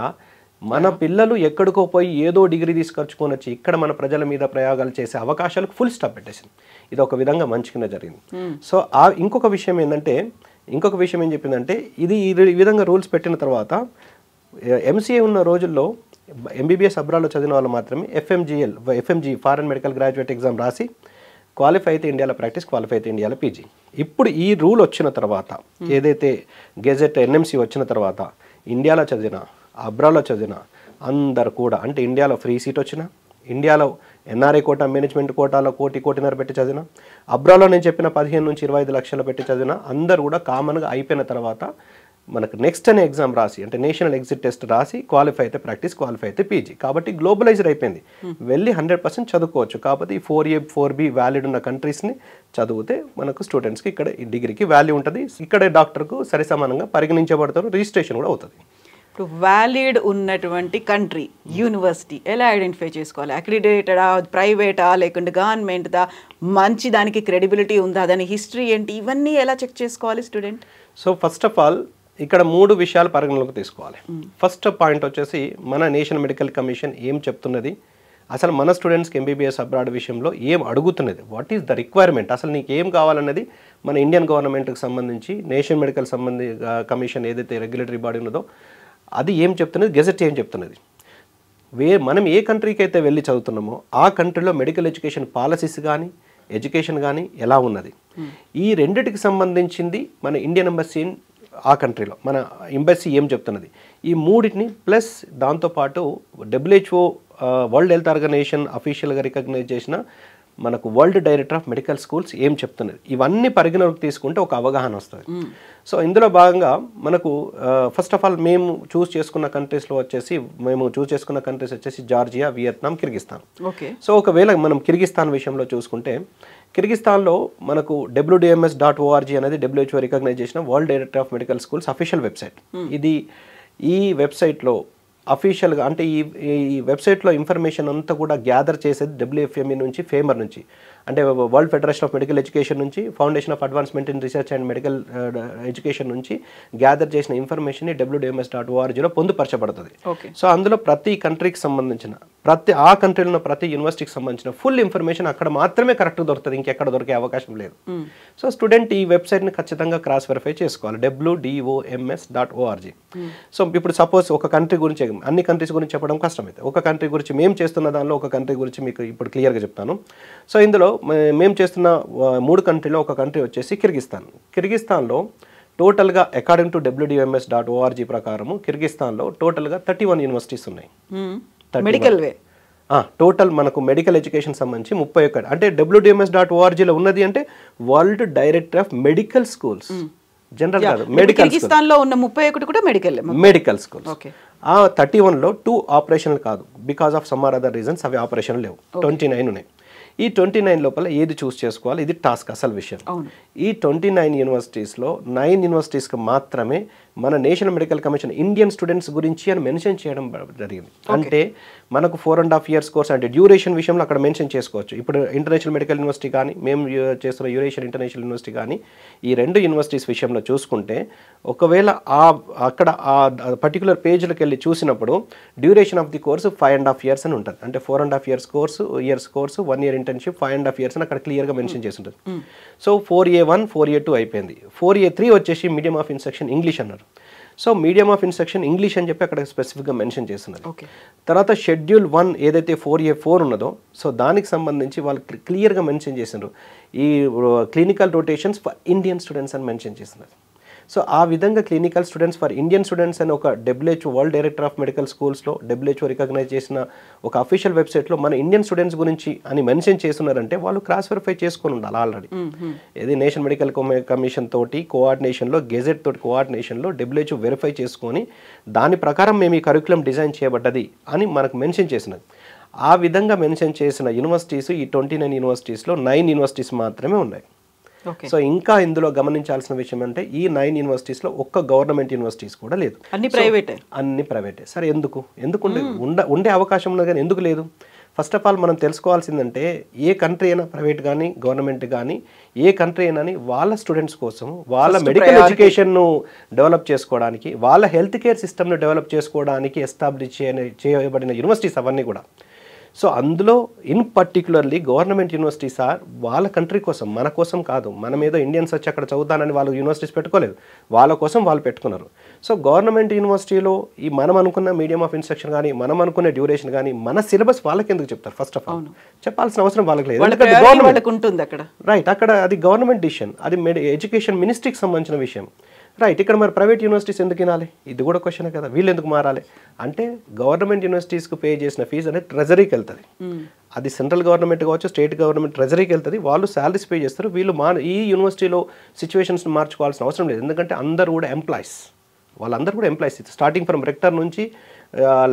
మన పిల్లలు ఎక్కడికో పోయి ఏదో డిగ్రీ తీసుకొచ్చుకొని వచ్చి ఇక్కడ మన ప్రజల మీద ప్రయోగాలు చేసే అవకాశాలకు ఫుల్ స్టాప్ పెట్టేసింది. ఇది ఒక విధంగా మంచి కింద జరిగింది. సో ఇంకొక విషయం ఏం చెప్పిందంటే ఇది ఈ విధంగా రూల్స్ పెట్టిన తర్వాత MCA ఉన్న రోజుల్లో MBBS అబ్రాడ్లో చదివిన వాళ్ళు మాత్రమే FMG foreign medical graduate exam రాసి క్వాలిఫై అయితే ఇండియాలో ప్రాక్టీస్, క్వాలిఫై అయితే ఇండియాలో PG. ఇప్పుడు ఈ రూల్ వచ్చిన తర్వాత ఏదైతే గెజెట్ NMC వచ్చిన తర్వాత ఇండియాలో చదివిన అబ్రాడ్లో చదివిన అందరు కూడా, అంటే ఇండియాలో ఫ్రీ సీట్ వచ్చిన, ఇండియాలో NRI కోటా మేనేజ్మెంట్ కోటాలో 1.5 కోటి పెట్టి చదివిన, అబ్రాడ్లో నేను చెప్పిన 15 నుంచి 25 లక్షలు పెట్టి చదివిన అందరు కూడా కామన్గా అయిపోయిన తర్వాత మనకు నెక్స్ట్ అనే ఎగ్జామ్ రాసి, అంటే నేషనల్ ఎగ్జిట్ టెస్ట్ రాసి క్వాలిఫై అయితే ప్రాక్టీస్, క్వాలిఫై అయితే PG. కాబట్టి గ్లోబలైజ్డ్ అయిపోయింది, వెళ్ళి 100% చదువుకోవచ్చు. కాబట్టి ఈ 4A 4B వ్యాలిడ్ ఉన్న కంట్రీస్ని చదివితే మనకు స్టూడెంట్స్కి ఇక్కడ ఈ డిగ్రీకి వాల్యూ ఉంటుంది. ఇక్కడే డాక్టర్కు సరిసమానంగా పరిగణించబడతారు, రిజిస్ట్రేషన్ కూడా అవుతుంది. ఇప్పుడు వ్యాలిడ్ ఉన్నటువంటి కంట్రీ, యూనివర్సిటీ ఎలా ఐడెంటిఫై చేసుకోవాలి? అక్రిడేటెడా, ప్రైవేటా, లేకుంటే గవర్నమెంట్దా, మంచి దానికి క్రెడిబిలిటీ ఉందా, దాని హిస్టరీ ఏంటి, ఇవన్నీ ఎలా చెక్ చేసుకోవాలి student? So first of all ఇక్కడ 3 విషయాలు పరిగణలోకి తీసుకోవాలి. ఫస్ట్ పాయింట్ వచ్చేసి మన నేషనల్ మెడికల్ కమిషన్ ఏం చెప్తున్నది, అసలు మన స్టూడెంట్స్కి MBBS అబ్రాడ్ విషయంలో ఏం అడుగుతున్నది, వాట్ ఈస్ ద రిక్వైర్మెంట్, అసలు నీకు ఏం కావాలన్నది మన ఇండియన్ గవర్నమెంట్కి సంబంధించి నేషనల్ మెడికల్ కమిషన్ ఏదైతే రెగ్యులేటరీ బాడీ ఉన్నదో అది ఏం చెప్తున్నది, గెజెట్ ఏం చెప్తున్నది. మనం ఏ కంట్రీకి అయితే వెళ్ళి చదువుతున్నామో ఆ కంట్రీలో మెడికల్ ఎడ్యుకేషన్ పాలసీస్ కానీ ఎడ్యుకేషన్ కానీ ఎలా ఉన్నది, ఈ రెండిటికి సంబంధించింది మన ఇండియన్ ఎంబసీ ఆ కంట్రీలో మన ఎంబసీ ఏం చెప్తున్నది, ఈ మూడింటిని ప్లస్ దాంతోపాటు WHO వరల్డ్ హెల్త్ ఆర్గనైజేషన్ అఫీషియల్గా రికగ్నైజ్ చేసిన మనకు world director of medical schools ఏం చెప్తున్నది, ఇవన్నీ పరిగణలోకి తీసుకుంటే ఒక అవగాహన వస్తుంది. సో ఇందులో భాగంగా మనకు ఫస్ట్ ఆఫ్ ఆల్ మేము చూస్ చేసుకున్న కంట్రీస్ వచ్చేసి జార్జియా, వియత్నాం, కిర్గిస్తాన్. సో ఒకవేళ మనం కిర్గిస్తాన్ విషయంలో చూసుకుంటే కిర్గిస్తాన్లో మనకు WDMS.org అనేది WHO రికగ్నైజ్ చేసిన world director of medical schools official website. ఈ వెబ్సైట్లో అఫీషియల్గా అంటే ఈ వెబ్సైట్లో ఇన్ఫర్మేషన్ అంతా కూడా గ్యాదర్ చేసేది WFME నుంచి, ఫేమర్ నుంచి, అంటే world federation of medical education నుంచి, foundation of advancement in research and medical education నుంచి గ్యాదర్ చేసిన ఇన్ఫర్మేషన్ WDMS.orgలో పొందుపరచబడుతుంది. సో అందులో ప్రతి కంట్రీకి సంబంధించిన ఆ కంట్రీలో ఉన్న ప్రతి యూనివర్సిటీకి సంబంధించిన ఫుల్ ఇన్ఫర్మేషన్ అక్కడ మాత్రమే కరెక్ట్ దొరుకుతుంది, ఇంకెక్కడ దొరికే అవకాశం లేదు. సో స్టూడెంట్ ఈ వెబ్సైట్ని ఖచ్చితంగా క్రాస్ వెరిఫై చేసుకోవాలి, WDOMS.org. సో ఇప్పుడు సపోజ్ ఒక కంట్రీ గురించి, అన్ని కంట్రీస్ గురించి చెప్పడం కష్టమైతే ఒక కంట్రీ గురించి మేము చేస్తున్న దానిలో ఒక కంట్రీ గురించి మీకు ఇప్పుడు క్లియర్గా చెప్తాను. సో ఇందులో మేము చేస్తున్న 3 కంట్రీలో ఒక కంట్రీ వచ్చేసి కిర్గిస్తాన్లో టోటల్గా అకార్డింగ్ టు WDMS.org ప్రకారము కిర్గిస్తాన్లో టోటల్గా 31 యూనివర్సిటీస్ ఉన్నాయి. టోటల్ మనకు మెడికల్ ఎడ్యుకేషన్ సంబంధించి 31, అంటే WDMS.orgలో ఉన్నది అంటే world director of medical schools, general కాదు, కిర్గిస్తాన్లో ఉన్న 31 కూడా మెడికల్ స్కూల్స్. ఆ 31లో 2 ఆపరేషన్లు కాదు, because of some or other reasons అవి ఆపరేషన్ లేవు, 29 ఉన్నాయి. ఈ 29 లోపల ఏది చూస్ చేసుకోవాలి, ఇది టాస్క్, అసలు విషయం. ఈ 29 యూనివర్సిటీస్లో 9 యూనివర్సిటీస్కి మాత్రమే మన national medical commission Indian students గురించి అని మెన్షన్ చేయడం జరిగింది. అంటే మనకు 4.5 years కోర్స్ అంటే డ్యూరేషన్ విషయంలో అక్కడ మెన్షన్ చేసుకోవచ్చు. ఇప్పుడు ఇంటర్నేషనల్ మెడికల్ యూనివర్సిటీ కానీ మేము చేస్తున్న యూరేషియన్ ఇంటర్నేషనల్ యూనివర్సిటీ కానీ ఈ 2 యూనివర్సిటీస్ విషయంలో చూసుకుంటే ఒకవేళ అక్కడ ఆ పర్టికులర్ పేజ్లోకి వెళ్ళి చూసినప్పుడు duration of the course 5.5 years అని ఉంటుంది. అంటే 4.5 years course 1 year internship, 5.5 years అని అక్కడ క్లియర్గా మెన్షన్ చేసి ఉంటుంది. సో 4A1 4A2 అయిపోయింది. 4A3 వచ్చేసి మీడియం ఆఫ్ ఇన్స్ట్రక్షన్ ఇంగ్లీష్ అన్నారు. So medium of instruction English అని చెప్పి అక్కడ స్పెసిఫిక్గా మెన్షన్ చేస్తున్నారు. తర్వాత షెడ్యూల్ 1 ఏదైతే 4A4 ఉన్నదో సో దానికి సంబంధించి వాళ్ళు క్లియర్గా మెన్షన్ చేసినారు, ఈ clinical rotations for Indian students అని మెన్షన్ చేస్తున్నారు. సో ఆ విధంగా clinical students for Indian students అని ఒక WHO world director of medical స్కూల్స్లో WHO రికగ్నైజ్ చేసిన ఒక అఫీషియల్ వెబ్సైట్లో మన ఇండియన్ స్టూడెంట్స్ గురించి అని మెన్షన్ చేస్తున్నారంటే వాళ్ళు క్రాస్ వెరిఫై చేసుకొని ఉండాలి ఆల్రెడీ. ఇది నేషనల్ మెడికల్ కమిషన్ తోటి కోఆర్డినేషన్లో, గెజెట్ తోటి కోఆర్డినేషన్లో WHO వెరిఫై చేసుకొని దాని ప్రకారం మేము ఈ కరికులం డిజైన్ చేయబడ్డది అని మనకు మెన్షన్ చేసినది. ఆ విధంగా మెన్షన్ చేసిన యూనివర్సిటీస్ ఈ 29 యూనివర్సిటీస్లో 9 యూనివర్సిటీస్ మాత్రమే ఉన్నాయి. సో ఇంకా ఇందులో గమనించాల్సిన విషయం అంటే ఈ 9 యూనివర్సిటీస్లో ఒక్క గవర్నమెంట్ యూనివర్సిటీస్ కూడా లేదు, అన్ని ప్రైవేటే. సరే ఎందుకు ఉండే అవకాశం ఉన్నది కానీ ఎందుకు లేదు? ఫస్ట్ ఆఫ్ ఆల్ మనం తెలుసుకోవాల్సిందంటే ఏ కంట్రీ అయినా ప్రైవేట్ కానీ గవర్నమెంట్ కానీ ఏ కంట్రీ అయినా వాళ్ళ స్టూడెంట్స్ కోసం వాళ్ళ మెడికల్ ఎడ్యుకేషన్ను డెవలప్ చేసుకోవడానికి, వాళ్ళ హెల్త్ కేర్ సిస్టమ్ను డెవలప్ చేసుకోవడానికి ఎస్టాబ్లిష్ చేయబడిన యూనివర్సిటీస్ అవన్నీ కూడా. సో అందులో in particularly government universities or వాళ్ళ కంట్రీ కోసం, మన కోసం కాదు. మనం ఏదో ఇండియన్స్ వచ్చి అక్కడ చదువుతానని వాళ్ళు యూనివర్సిటీస్ పెట్టుకోలేదు, వాళ్ళ కోసం వాళ్ళు పెట్టుకున్నారు. సో గవర్నమెంట్ యూనివర్సిటీలో ఈ మనం అనుకున్న మీడియం ఆఫ్ ఇన్స్ట్రక్షన్ కానీ మనం అనుకునే డ్యూరేషన్ కానీ మన సిలబస్ వాళ్ళకి ఎందుకు చెప్తారు? ఫస్ట్ ఆఫ్ ఆల్ చెప్పాల్సిన అవసరం వాళ్ళకి లేదు, రైట్. అక్కడ అది గవర్నమెంట్ డిసిషన్, అది ఎడ్యుకేషన్ మినిస్ట్రీకి సంబంధించిన విషయం, రైట్. ఇక్కడ మరి ప్రైవేట్ యూనివర్సిటీస్ ఎందుకు వినాలి? ఇది కూడా క్వశ్చన్ కదా. వీళ్ళు ఎందుకు మారాలి అంటే గవర్నమెంట్ యూనివర్సిటీస్కి పే చేసిన ఫీజు అనేది ట్రెజరీకి వెళ్తుంది. అది సెంట్రల్ గవర్నమెంట్ కావచ్చు, స్టేట్ గవర్నమెంట్ ట్రెజరీకి వెళ్తుంది, వాళ్ళు శాలరీస్ పే చేస్తారు. వీళ్ళు ఈ యూనివర్సిటీలో సిచ్యువేషన్స్ మార్చుకోవాల్సిన అవసరం లేదు, ఎందుకంటే అందరూ కూడా ఎంప్లాయీస్, వాళ్ళందరూ కూడా ఎంప్లాయీస్. స్టార్టింగ్ ఫ్రమ్ రెక్టర్ నుంచి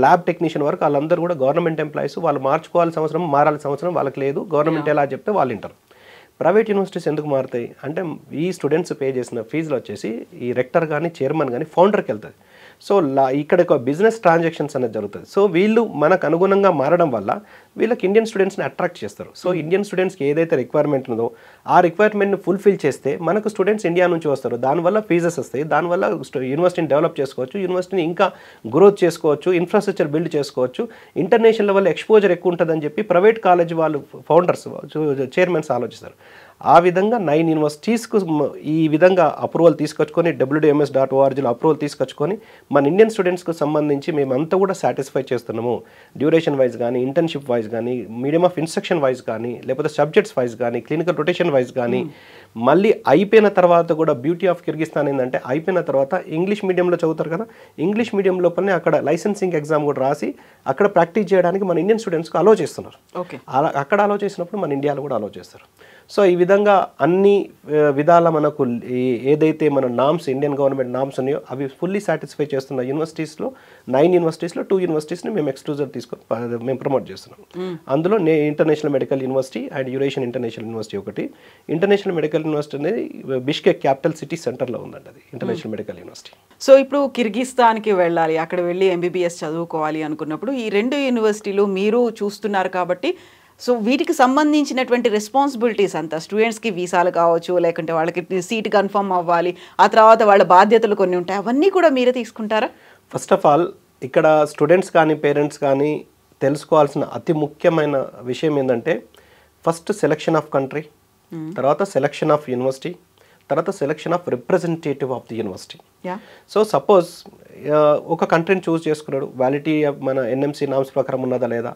ల్యాబ్ టెక్నీషియన్ వరకు వాళ్ళందరూ కూడా గవర్నమెంట్ ఎంప్లాయీస్. వాళ్ళు మారాల్సిన అవసరం వాళ్ళకి లేదు. గవర్నమెంట్ ఎలా చెప్తే వాళ్ళు వింటారు. ప్రైవేట్ యూనివర్సిటీస్ ఎందుకు మారుతాయి అంటే ఈ స్టూడెంట్స్ పే చేసిన ఫీజులు వచ్చేసి ఈ రెక్టర్ కానీ చైర్మన్ కానీ ఫౌండర్కి వెళ్తుంది. సో ఇక్కడ ఒక బిజినెస్ ట్రాన్సాక్షన్స్ అనేది జరుగుతుంది. సో వీళ్ళు మనకు అనుగుణంగా మారడం వల్ల వీళ్ళకి ఇండియన్ స్టూడెంట్స్ని అట్రాక్ట్ చేస్తారు. సో ఇండియన్ స్టూడెంట్స్కి ఏదైతే రిక్వైర్మెంట్ ఉందో ఆ రిక్వైర్మెంట్ని ఫుల్ఫిల్ చేస్తే మనకు స్టూడెంట్స్ ఇండియా నుంచి వస్తారు. దానివల్ల ఫీజెస్ వస్తాయి, దానివల్ల యూనివర్సిటీని డెవలప్ చేసుకోవచ్చు, యూనివర్సిటీని ఇంకా గ్రోత్ చేసుకోవచ్చు, ఇన్ఫ్రాస్ట్రక్చర్ బిల్డ్ చేసుకోవచ్చు, ఇంటర్నేషనల్ లెవెల్ ఎక్స్పోజర్ ఎక్కువ ఉంటుందని చెప్పి ప్రైవేట్ కాలేజ్ వాళ్ళు ఫౌండర్స్ చైర్మన్స్ ఆలోచిస్తారు. ఆ విధంగా 9 యూనివర్సిటీస్కు ఈ విధంగా అప్రూవల్ తీసుకొచ్చుకొని www.ms.orgలో అప్రూవల్ తీసుకొచ్చుకొని మన ఇండియన్ స్టూడెంట్స్కు సంబంధించి మేమంతా కూడా సాటిస్ఫై చేస్తున్నాము. డ్యూరేషన్ వైజ్ కానీ, ఇంటర్న్షిప్ వైజ్ కానీ, మీడియం ఆఫ్ ఇన్స్ట్రక్షన్ వైజ్ కానీ, లేకపోతే సబ్జెక్ట్స్ వైజ్ కానీ, క్లినికల్ రొటేషన్ వైజ్ కానీ, మళ్ళీ అయిపోయిన తర్వాత కూడా బ్యూటీ ఆఫ్ కిర్గిస్తాన్ ఏంటంటే అయిపోయిన తర్వాత ఇంగ్లీష్ మీడియంలో చదువుతారు కదా, ఇంగ్లీష్ మీడియం లోపలనే అక్కడ లైసెన్సింగ్ ఎగ్జామ్ కూడా రాసి అక్కడ ప్రాక్టీస్ చేయడానికి మన ఇండియన్ స్టూడెంట్స్కి అలో చేస్తున్నారు. అలా అక్కడ అలో చేసినప్పుడు మన ఇండియాలో కూడా అలో చేస్తారు. సో ఈ విధంగా అన్ని విధాల మనకు ఏదైతే మన నామ్స్ ఇండియన్ గవర్నమెంట్ నామ్స్ ఉన్నాయో అవి ఫుల్లీ సాటిస్ఫై చేస్తున్న యూనివర్సిటీస్లో 9 యూనివర్సిటీస్లో 2 యూనివర్సిటీస్ని మేము ఎక్స్క్లూజివ్ తీసుకొని మేము ప్రమోట్ చేస్తున్నాం. అందులో international medical university and Eurasian international university ఒకటి. ఇంటర్నేషనల్ మెడికల్ యూనివర్సిటీ అనేది బిష్కెక్ క్యాపిటల్ సిటీ సెంటర్లో ఉందండి, అది ఇంటర్నేషనల్ మెడికల్ యూనివర్సిటీ. సో ఇప్పుడు కిర్గిస్తాన్కి వెళ్ళాలి, అక్కడ వెళ్ళి ఎంబీబీఎస్ చదువుకోవాలి అనుకున్నప్పుడు ఈ 2 యూనివర్సిటీలు మీరు చూస్తున్నారు కాబట్టి సో వీటికి సంబంధించినటువంటి రెస్పాన్సిబిలిటీస్ అంతా స్టూడెంట్స్కి వీసాలు కావచ్చు, లేకుంటే వాళ్ళకి సీట్ కన్ఫర్మ్ అవ్వాలి, ఆ తర్వాత వాళ్ళ బాధ్యతలు కొన్ని ఉంటాయి, అవన్నీ కూడా మీరే తీసుకుంటారా? ఫస్ట్ ఆఫ్ ఆల్ ఇక్కడ స్టూడెంట్స్ కానీ పేరెంట్స్ కానీ తెలుసుకోవాల్సిన అతి ముఖ్యమైన విషయం ఏంటంటే ఫస్ట్ సెలెక్షన్ ఆఫ్ కంట్రీ, తర్వాత సెలెక్షన్ ఆఫ్ యూనివర్సిటీ, తర్వాత selection of representative of the university. So suppose ఒక కంట్రీని చూస్ చేసుకున్నాడు, వ్యాలిటీ మన ఎన్ఎంసీ నామ్స్ ప్రకారం ఉన్నదా లేదా,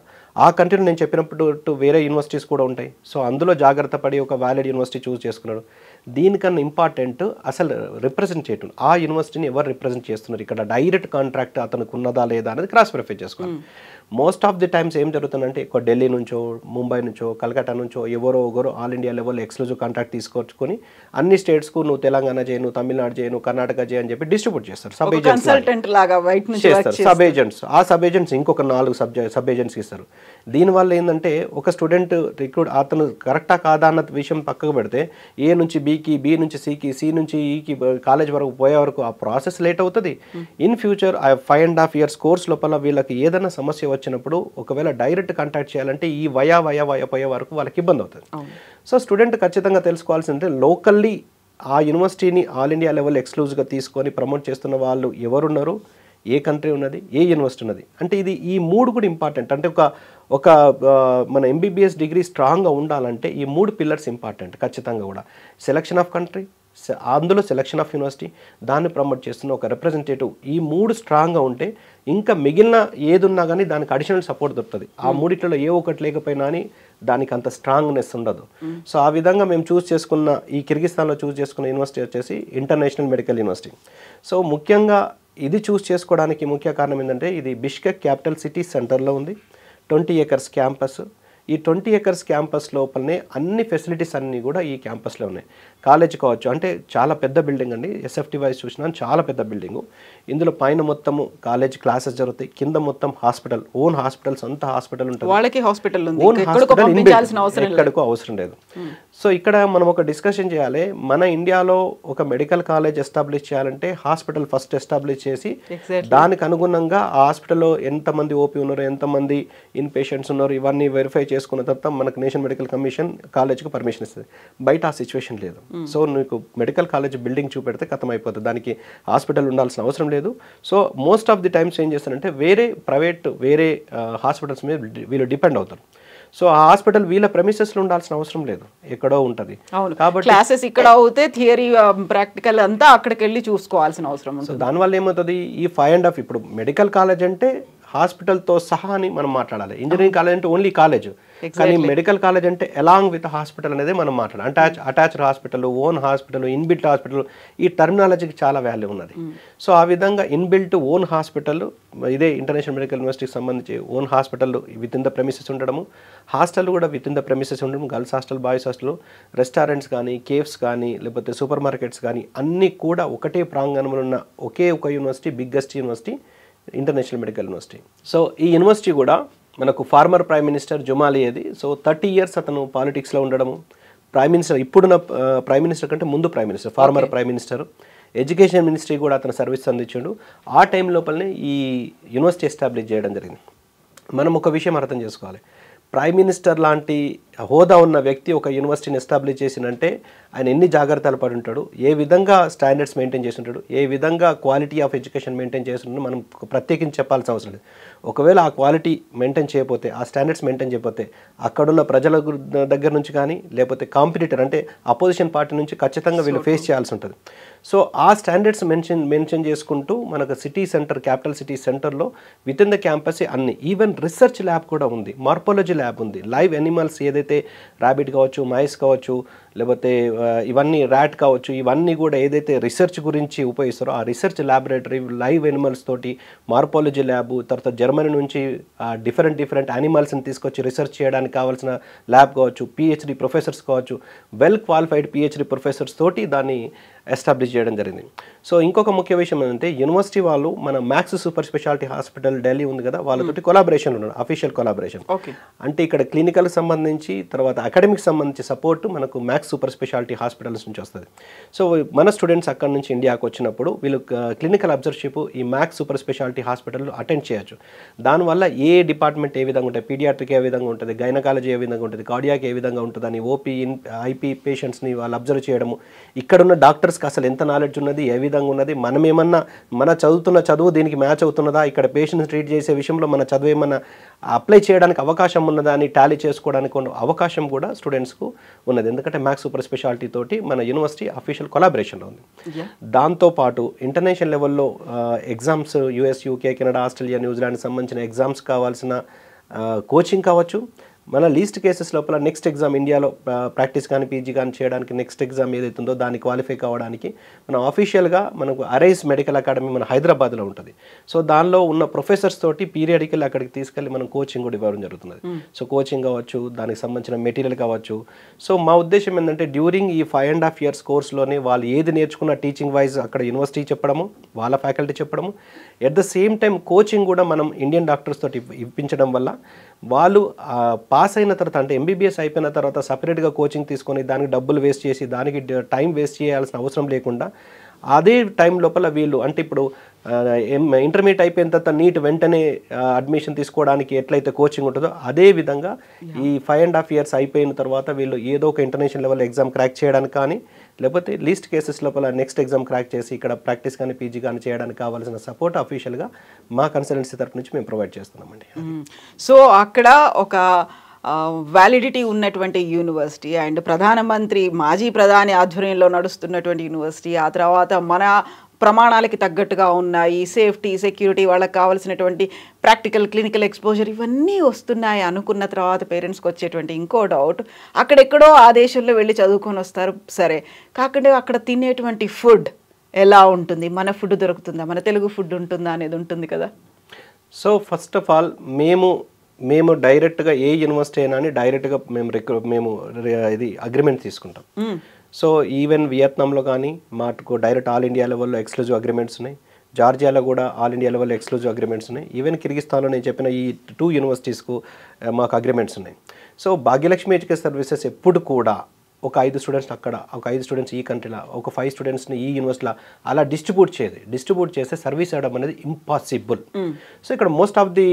ఆ కంట్రీని నేను చెప్పినప్పుడు వేరే యూనివర్సిటీస్ కూడా ఉంటాయి. సో అందులో జాగ్రత్త పడి ఒక వ్యాలిడ్ యూనివర్సిటీ చూస్ చేసుకున్నాడు. దీనికన్నా ఇంపార్టెంట్ అసలు రిప్రజెంటేటివ్, ఆ యూనివర్సిటీని ఎవరు రిప్రజెంట్ చేస్తున్నారు, ఇక్కడ డైరెక్ట్ కాంట్రాక్ట్ అతనికి ఉన్నదా లేదా అనేది క్రాస్ వెరిఫై చేసుకోవాలి. మోస్ట్ ఆఫ్ ది టైమ్స్ ఏం జరుగుతుందంటే ఎక్కువ ఢిల్లీ నుంచో, ముంబై నుంచో, కలకత్తా నుంచో ఎవరో all India level exclusive contract తీసుకొచ్చుకొని అన్ని స్టేట్స్కు నువ్వు తెలంగాణ చేయి, నువ్వు తమిళనాడు చేయి, నువ్వు కర్ణాటక చేయి అని చెప్పి డిస్ట్రిబ్యూట్ చేస్తారు. సబ్ ఏజెంట్స్ చేస్తారు. సబ్ ఏజెంట్స్, ఆ సబ్ ఏజెంట్స్ ఇంకొక 4 సబ్ ఏజెంట్స్ ఇస్తారు. దీనివల్ల ఏంటంటే ఒక స్టూడెంట్ రిక్రూట్ అతను కరెక్టా కాదా అన్న విషయం పక్కకు పెడితే ఏ నుంచి బీకి, బి నుంచి సికి, సి నుంచి ఈకి కాలేజ్ వరకు పోయే వరకు ఆ ప్రాసెస్ లేట్ అవుతుంది. ఇన్ ఫ్యూచర్ ఆ 5.5 years కోర్స్ లోపల వీళ్ళకి ఏదైనా సమస్య వచ్చినప్పుడు ఒకవేళ డైరెక్ట్ కాంటాక్ట్ చేయాలంటే ఈ వయా పోయే వరకు వాళ్ళకి ఇబ్బంది అవుతుంది. సో స్టూడెంట్ ఖచ్చితంగా తెలుసుకోవాల్సిందంటే లోకల్లీ ఆ యూనివర్సిటీని ఆల్ ఇండియా లెవెల్ ఎక్స్క్లూజివ్గా తీసుకొని ప్రమోట్ చేస్తున్న వాళ్ళు ఎవరున్నారు, ఏ కంట్రీ ఉన్నది, ఏ యూనివర్సిటీ ఉన్నది అంటే ఇది ఈ 3 కూడా ఇంపార్టెంట్. అంటే ఒక మన ఎంబీబీఎస్ డిగ్రీ స్ట్రాంగ్గా ఉండాలంటే ఈ 3 పిల్లర్స్ ఇంపార్టెంట్ ఖచ్చితంగా కూడా. సెలెక్షన్ ఆఫ్ కంట్రీ, అందులో సెలెక్షన్ ఆఫ్ యూనివర్సిటీ, దాన్ని ప్రమోట్ చేస్తున్న ఒక రిప్రజెంటేటివ్, ఈ 3 స్ట్రాంగ్గా ఉంటే ఇంకా మిగిలిన ఏది ఉన్నా కానీ దానికి అడిషనల్ సపోర్ట్ దొరుకుతుంది. ఆ 3 ఏ ఒకటి లేకపోయినా అని దానికి అంత స్ట్రాంగ్నెస్ ఉండదు. సో ఆ విధంగా మేము ఈ కిర్గిస్తాన్లో చూస్ చేసుకున్న యూనివర్సిటీ వచ్చేసి ఇంటర్నేషనల్ మెడికల్ యూనివర్సిటీ. సో ముఖ్యంగా ఇది చూస్ చేసుకోవడానికి ముఖ్య కారణం ఏంటంటే ఇది బిష్కెక్ క్యాపిటల్ సిటీ సెంటర్లో ఉంది, 20 acres క్యాంపస్. ఈ 20 acres క్యాంపస్ లోపలనే అన్ని ఫెసిలిటీస్ అన్నీ కూడా ఈ క్యాంపస్లో ఉన్నాయి. కాలేజ్ కావచ్చు, అంటే చాలా పెద్ద బిల్డింగ్ అండి, ఎస్ఎఫ్టీ వైజ్ చూసినా చాలా పెద్ద బిల్డింగు. ఇందులో పైన మొత్తము కాలేజ్ క్లాసెస్ జరుగుతాయి, కింద మొత్తం హాస్పిటల్, ఓన్ హాస్పిటల్, సొంత హాస్పిటల్ ఉంటుంది. వాళ్ళకి హాస్పిటల్ ఉంది, ఓన్ హాస్పిటల్ ఎక్కడికో అవసరం లేదు. సో ఇక్కడ మనం ఒక డిస్కషన్ చేయాలి, మన ఇండియాలో ఒక మెడికల్ కాలేజ్ ఎస్టాబ్లిష్ చేయాలంటే హాస్పిటల్ ఫస్ట్ ఎస్టాబ్లిష్ చేసి దానికి అనుగుణంగా ఆ హాస్పిటల్లో ఎంతమంది ఓపీ ఉన్నారు, ఎంతమంది ఇన్ పేషెంట్స్ ఉన్నారు, ఇవన్నీ వెరిఫై చేసుకున్న తర్వాత మనకు నేషనల్ మెడికల్ కమిషన్ కాలేజ్కి పర్మిషన్ ఇస్తుంది. బయట ఆ సిచ్యువేషన్ లేదు. సో నీకు మెడికల్ కాలేజ్ బిల్డింగ్ చూపెడితే ఖతం అయిపోతుంది, దానికి హాస్పిటల్ ఉండాల్సిన అవసరం లేదు. So most of the times ఏం చేస్తారంటే వేరే హాస్పిటల్స్ మీద వీళ్ళు డిపెండ్ అవుతారు. సో ఆ హాస్పిటల్ వీళ్ళ ప్రెమిసెస్లో ఉండాల్సిన అవసరం లేదు, ఎక్కడో ఉంటుంది. కాబట్టి క్లాసెస్ ఇక్కడ అవుతే థియరీ ప్రాక్టికల్ అంతా అక్కడికి వెళ్ళి చూసుకోవాల్సిన అవసరం ఉంది. సో దానివల్ల ఏమవుతుంది, ఈ 5.5 ఇప్పుడు మెడికల్ కాలేజ్ అంటే హాస్పిటల్తో సహా అని మనం మాట్లాడాలి. ఇంజనీరింగ్ కాలేజ్ అంటే ఓన్లీ కాలేజ్, కానీ మెడికల్ కాలేజ్ అంటే అలాంగ్ విత్ హాస్పిటల్ అనేది మనం మాట్లాడాలి. Attached hospital, own hospital, inbuilt hospital, ఈ టర్మినాలజీకి చాలా వాల్యూ ఉన్నది. సో ఆ విధంగా ఇన్బిల్ట్ ఓన్ హాస్పిటల్, ఇదే ఇంటర్నేషనల్ మెడికల్ యూనివర్సిటీకి సంబంధించి own hospital with in the premises ఉండడము, హాస్టల్ కూడా విత్ ఇన్ ద ప్రెమిసెస్ ఉండడం, girls hostel, boys hostel, restaurants కానీ, కేఫ్స్ కానీ, లేకపోతే సూపర్ మార్కెట్స్ కానీ అన్నీ కూడా ఒకటే ప్రాంగణంలో ఉన్న ఒకే ఒక university, biggest university international medical university. So ఈ యూనివర్సిటీ కూడా మనకు ఫార్మర్ ప్రైమ్ మినిస్టర్ జుమాలియేది. సో 30 years అతను పాలిటిక్స్లో ఉండడము, ప్రైమ్ మినిస్టర్, ఇప్పుడున్న ప్రైమ్ మినిస్టర్ కంటే ముందు prime minister, former prime minister, education ministry కూడా అతను సర్వీస్ అందించాడు. ఆ టైం లోపలనే ఈ యూనివర్సిటీ ఎస్టాబ్లిష్ చేయడం జరిగింది. మనం ఒక విషయం అర్థం చేసుకోవాలి, ప్రైమ్ మినిస్టర్ లాంటి హోదా ఉన్న వ్యక్తి ఒక యూనివర్సిటీని ఎస్టాబ్లిష్ చేసినంటే ఆయన ఎన్ని జాగ్రత్తలు పడి ఉంటాడు, ఏ విధంగా స్టాండర్డ్స్ మెయింటైన్ చేసి ఉంటాడు, ఏ విధంగా క్వాలిటీ ఆఫ్ ఎడ్యుకేషన్ మెయింటైన్ చేస్తుంటాడు మనం ప్రత్యేకించి చెప్పాల్సిన అవసరం లేదు. ఒకవేళ ఆ క్వాలిటీ మెయింటైన్ చేయకపోతే, ఆ స్టాండర్డ్స్ మెయింటైన్ చేయకపోతే అక్కడున్న ప్రజల దగ్గర నుంచి కానీ లేకపోతే కాంపిటీటర్ అంటే అపోజిషన్ పార్టీ నుంచి ఖచ్చితంగా వీళ్ళు ఫేస్ చేయాల్సి ఉంటుంది. సో ఆ స్టాండర్డ్స్ మెన్షన్ చేసుకుంటూ మనకు సిటీ సెంటర్, క్యాపిటల్ సిటీ సెంటర్లో విత్ ఇన్ ద క్యాంపస్ అన్ని, ఈవెన్ రీసెర్చ్ ల్యాబ్ కూడా ఉంది, మార్పోలజీ ల్యాబ్ ఉంది, లైవ్ ఎనిమల్స్ ఏదైతే ర్యాబిట్ కావచ్చు, మైస్ కావచ్చు, లేకపోతే ఇవన్నీ ర్యాట్ కావచ్చు, ఇవన్నీ కూడా ఏదైతే రీసెర్చ్ గురించి ఉపయోగిస్తారో ఆ రీసెర్చ్ ల్యాబొరేటరీ, లైవ్ ఎనిమల్స్ తోటి మార్పోలజీ ల్యాబ్, తర్వాత జర్మనీ నుంచి డిఫరెంట్ యానిమల్స్ని తీసుకొచ్చి రీసెర్చ్ చేయడానికి కావాల్సిన ల్యాబ్ కావచ్చు, పిహెచ్డి ప్రొఫెసర్స్ కావచ్చు, వెల్ క్వాలిఫైడ్ పిహెచ్డి ప్రొఫెసర్స్ తోటి దాన్ని ఎస్టాబ్లిష్ చేయడం జరిగింది. సో ఇంకొక ముఖ్య విషయం ఏంటంటే యూనివర్సిటీ వాళ్ళు మన max super speciality hospital Delhi ఉంది కదా, వాళ్ళతోటి కొలాబరేషన్ ఉన్నారు, అఫీషియల్ కొలాబరేషన్. అంటే ఇక్కడ క్లినికల్ సంబంధించి తర్వాత అకాడమిక్ సంబంధించి సపోర్ట్ మనకు మ్యాక్స్ సూపర్ స్పెషాలిటీ హాస్పిటల్స్ నుంచి వస్తుంది. సో మన స్టూడెంట్స్ అక్కడ నుంచి ఇండియాకు వచ్చినప్పుడు వీళ్ళు క్లినికల్ అబ్జర్వర్షిప్ ఈ మ్యాక్స్ సూపర్ స్పెషాలిటీ హాస్పిటల్లో అటెండ్ చేయొచ్చు. దానివల్ల ఏ డిపార్ట్మెంట్ ఏ విధంగా ఉంటుంది, పీడియాట్రిక్ ఏ విధంగా ఉంటుంది, గైనకాలజీ ఏ విధంగా ఉంటుంది, కార్డియాక్ ఏ విధంగా ఉంటుందని ఓపీ ఐపీ పేషెంట్స్ని వాళ్ళు అబ్జర్వ్ చేయడము, ఇక్కడున్న డాక్టర్స్కి అసలు ఎంత నాలెడ్జ్ ఉన్నది, ఏ విధంగా ఉన్నది, మనం ఏమన్నా మన చదువుతున్న చదువు దీనికి మ్యాచ్ అవుతున్నదా, ఇక్కడ పేషెంట్స్ ట్రీట్ చేసే విషయంలో మన చదువు ఏమన్నా అప్లై చేయడానికి అవకాశం ఉన్నదా అని టాలీ చేసుకోవడానికి ఉన్న అవకాశం కూడా స్టూడెంట్స్కు ఉన్నది. ఎందుకంటే మ్యాక్స్ సూపర్ స్పెషాలిటీ తోటి మన యూనివర్సిటీ అఫీషియల్ కొలాబరేషన్లో ఉంది. దాంతోపాటు ఇంటర్నేషనల్ లెవెల్లో exams US, UK, Canada, Australia, న్యూజిలాండ్కి సంబంధించిన ఎగ్జామ్స్ కావాల్సిన కోచింగ్ కావచ్చు, మన లీస్ట్ కేసెస్ లోపల నెక్స్ట్ ఎగ్జామ్ ఇండియాలో ప్రాక్టీస్ కానీ పీజీ కానీ చేయడానికి నెక్స్ట్ ఎగ్జామ్ ఏదైతుందో దాన్ని క్వాలిఫై కావడానికి మనం అఫీషియల్గా మనకు అరైజ్ మెడికల్ అకాడమీ మన హైదరాబాద్లో ఉంటుంది. సో దానిలో ఉన్న ప్రొఫెసర్స్ తోటి పీరియాడికల్ అక్కడికి తీసుకెళ్ళి మనం కోచింగ్ కూడా ఇవ్వడం జరుగుతుంది. సో కోచింగ్ కావచ్చు, దానికి సంబంధించిన మెటీరియల్ కావచ్చు. సో మా ఉద్దేశం ఏంటంటే డ్యూరింగ్ ఈ 5.5 years కోర్స్లోనే వాళ్ళు ఏది నేర్చుకున్న టీచింగ్ వైజ్ అక్కడ యూనివర్సిటీ చెప్పడము, వాళ్ళ ఫ్యాకల్టీ చెప్పడము, at the same time coaching కూడా మనం ఇండియన్ డాక్టర్స్ తోటి ఇప్పించడం వల్ల వాళ్ళు పాస్ అయిన తర్వాత అంటే ఎంబీబీఎస్ అయిపోయిన తర్వాత సపరేట్గా కోచింగ్ తీసుకొని దానికి డబ్బులు వేస్ట్ చేసి దానికి టైం వేస్ట్ చేయాల్సిన అవసరం లేకుండా అదే టైం లోపల వీళ్ళు అంటే ఇప్పుడు ఇంటర్మీడియట్ అయిపోయిన తర్వాత నీట్ వెంటనే అడ్మిషన్ తీసుకోవడానికి ఎట్లయితే కోచింగ్ ఉంటుందో అదే విధంగా ఈ 5.5 years అయిపోయిన తర్వాత వీళ్ళు ఏదో ఒక ఇంటర్నేషనల్ లెవెల్ ఎగ్జామ్ క్రాక్ చేయడానికి కానీ లేకపోతే లీస్ట్ కేసెస్ లోపల నెక్స్ట్ ఎగ్జామ్ క్రాక్ చేసి ఇక్కడ ప్రాక్టీస్ కానీ పీజీ కానీ చేయడానికి కావాల్సిన సపోర్ట్ అఫీషియల్గా మా కన్సల్టెన్సీ తరఫు నుంచి మేము ప్రొవైడ్ చేస్తున్నామండి. సో అక్కడ ఒక వ్యాలిడిటీ ఉన్నటువంటి యూనివర్సిటీ అండ్ ప్రధానమంత్రి మాజీ ప్రధాని ఆధ్వర్యంలో నడుస్తున్నటువంటి యూనివర్సిటీ, ఆ తర్వాత మన ప్రమాణాలకి తగ్గట్టుగా ఉన్నాయి, సేఫ్టీ, సెక్యూరిటీ, వాళ్ళకి కావాల్సినటువంటి ప్రాక్టికల్, క్లినికల్ ఎక్స్పోజర్ ఇవన్నీ వస్తున్నాయి అనుకున్న తర్వాత పేరెంట్స్కి వచ్చేటువంటి ఇంకో డౌట్, అక్కడెక్కడో ఆ దేశంలో వెళ్ళి చదువుకొని వస్తారు సరే, కాకుండా అక్కడ తినేటువంటి ఫుడ్ ఎలా ఉంటుంది, మన ఫుడ్ దొరుకుతుందా, మన తెలుగు ఫుడ్ ఉంటుందా అనేది ఉంటుంది కదా. సో ఫస్ట్ ఆఫ్ ఆల్ మేము డైరెక్ట్గా ఏ యూనివర్సిటీ అయినా అని డైరెక్ట్గా మేము ఇది అగ్రిమెంట్ తీసుకుంటాం. సో ఈవెన్ వియత్నాంలో కానీ మాకు డైరెక్ట్ ఆల్ ఇండియా లెవెల్లో ఎక్స్క్లూజివ్ అగ్రిమెంట్స్ ఉన్నాయి, జార్జియాలో కూడా ఆల్ ఇండియా లెవెల్లో ఎక్స్క్లూజివ్ అగ్రిమెంట్స్ ఉన్నాయి, ఈవెన్ కిర్గిస్తాన్లో నేను చెప్పిన ఈ 2 యూనివర్సిటీస్కు మాకు అగ్రిమెంట్స్ ఉన్నాయి. సో భాగ్యలక్ష్మి ఎడ్యుకేషన్ సర్వీసెస్ ఎప్పుడు కూడా ఒక 5 స్టూడెంట్స్ అక్కడ, ఒక 5 స్టూడెంట్స్ ఈ కంట్రీలో, ఒక 5 స్టూడెంట్స్ని ఈ యూనివర్సిటీలో అలా డిస్ట్రిబ్యూట్ చేస్తే సర్వీస్ చేయడం అనేది ఇంపాసిబుల్. సో ఇక్కడ మోస్ట్ ఆఫ్ ది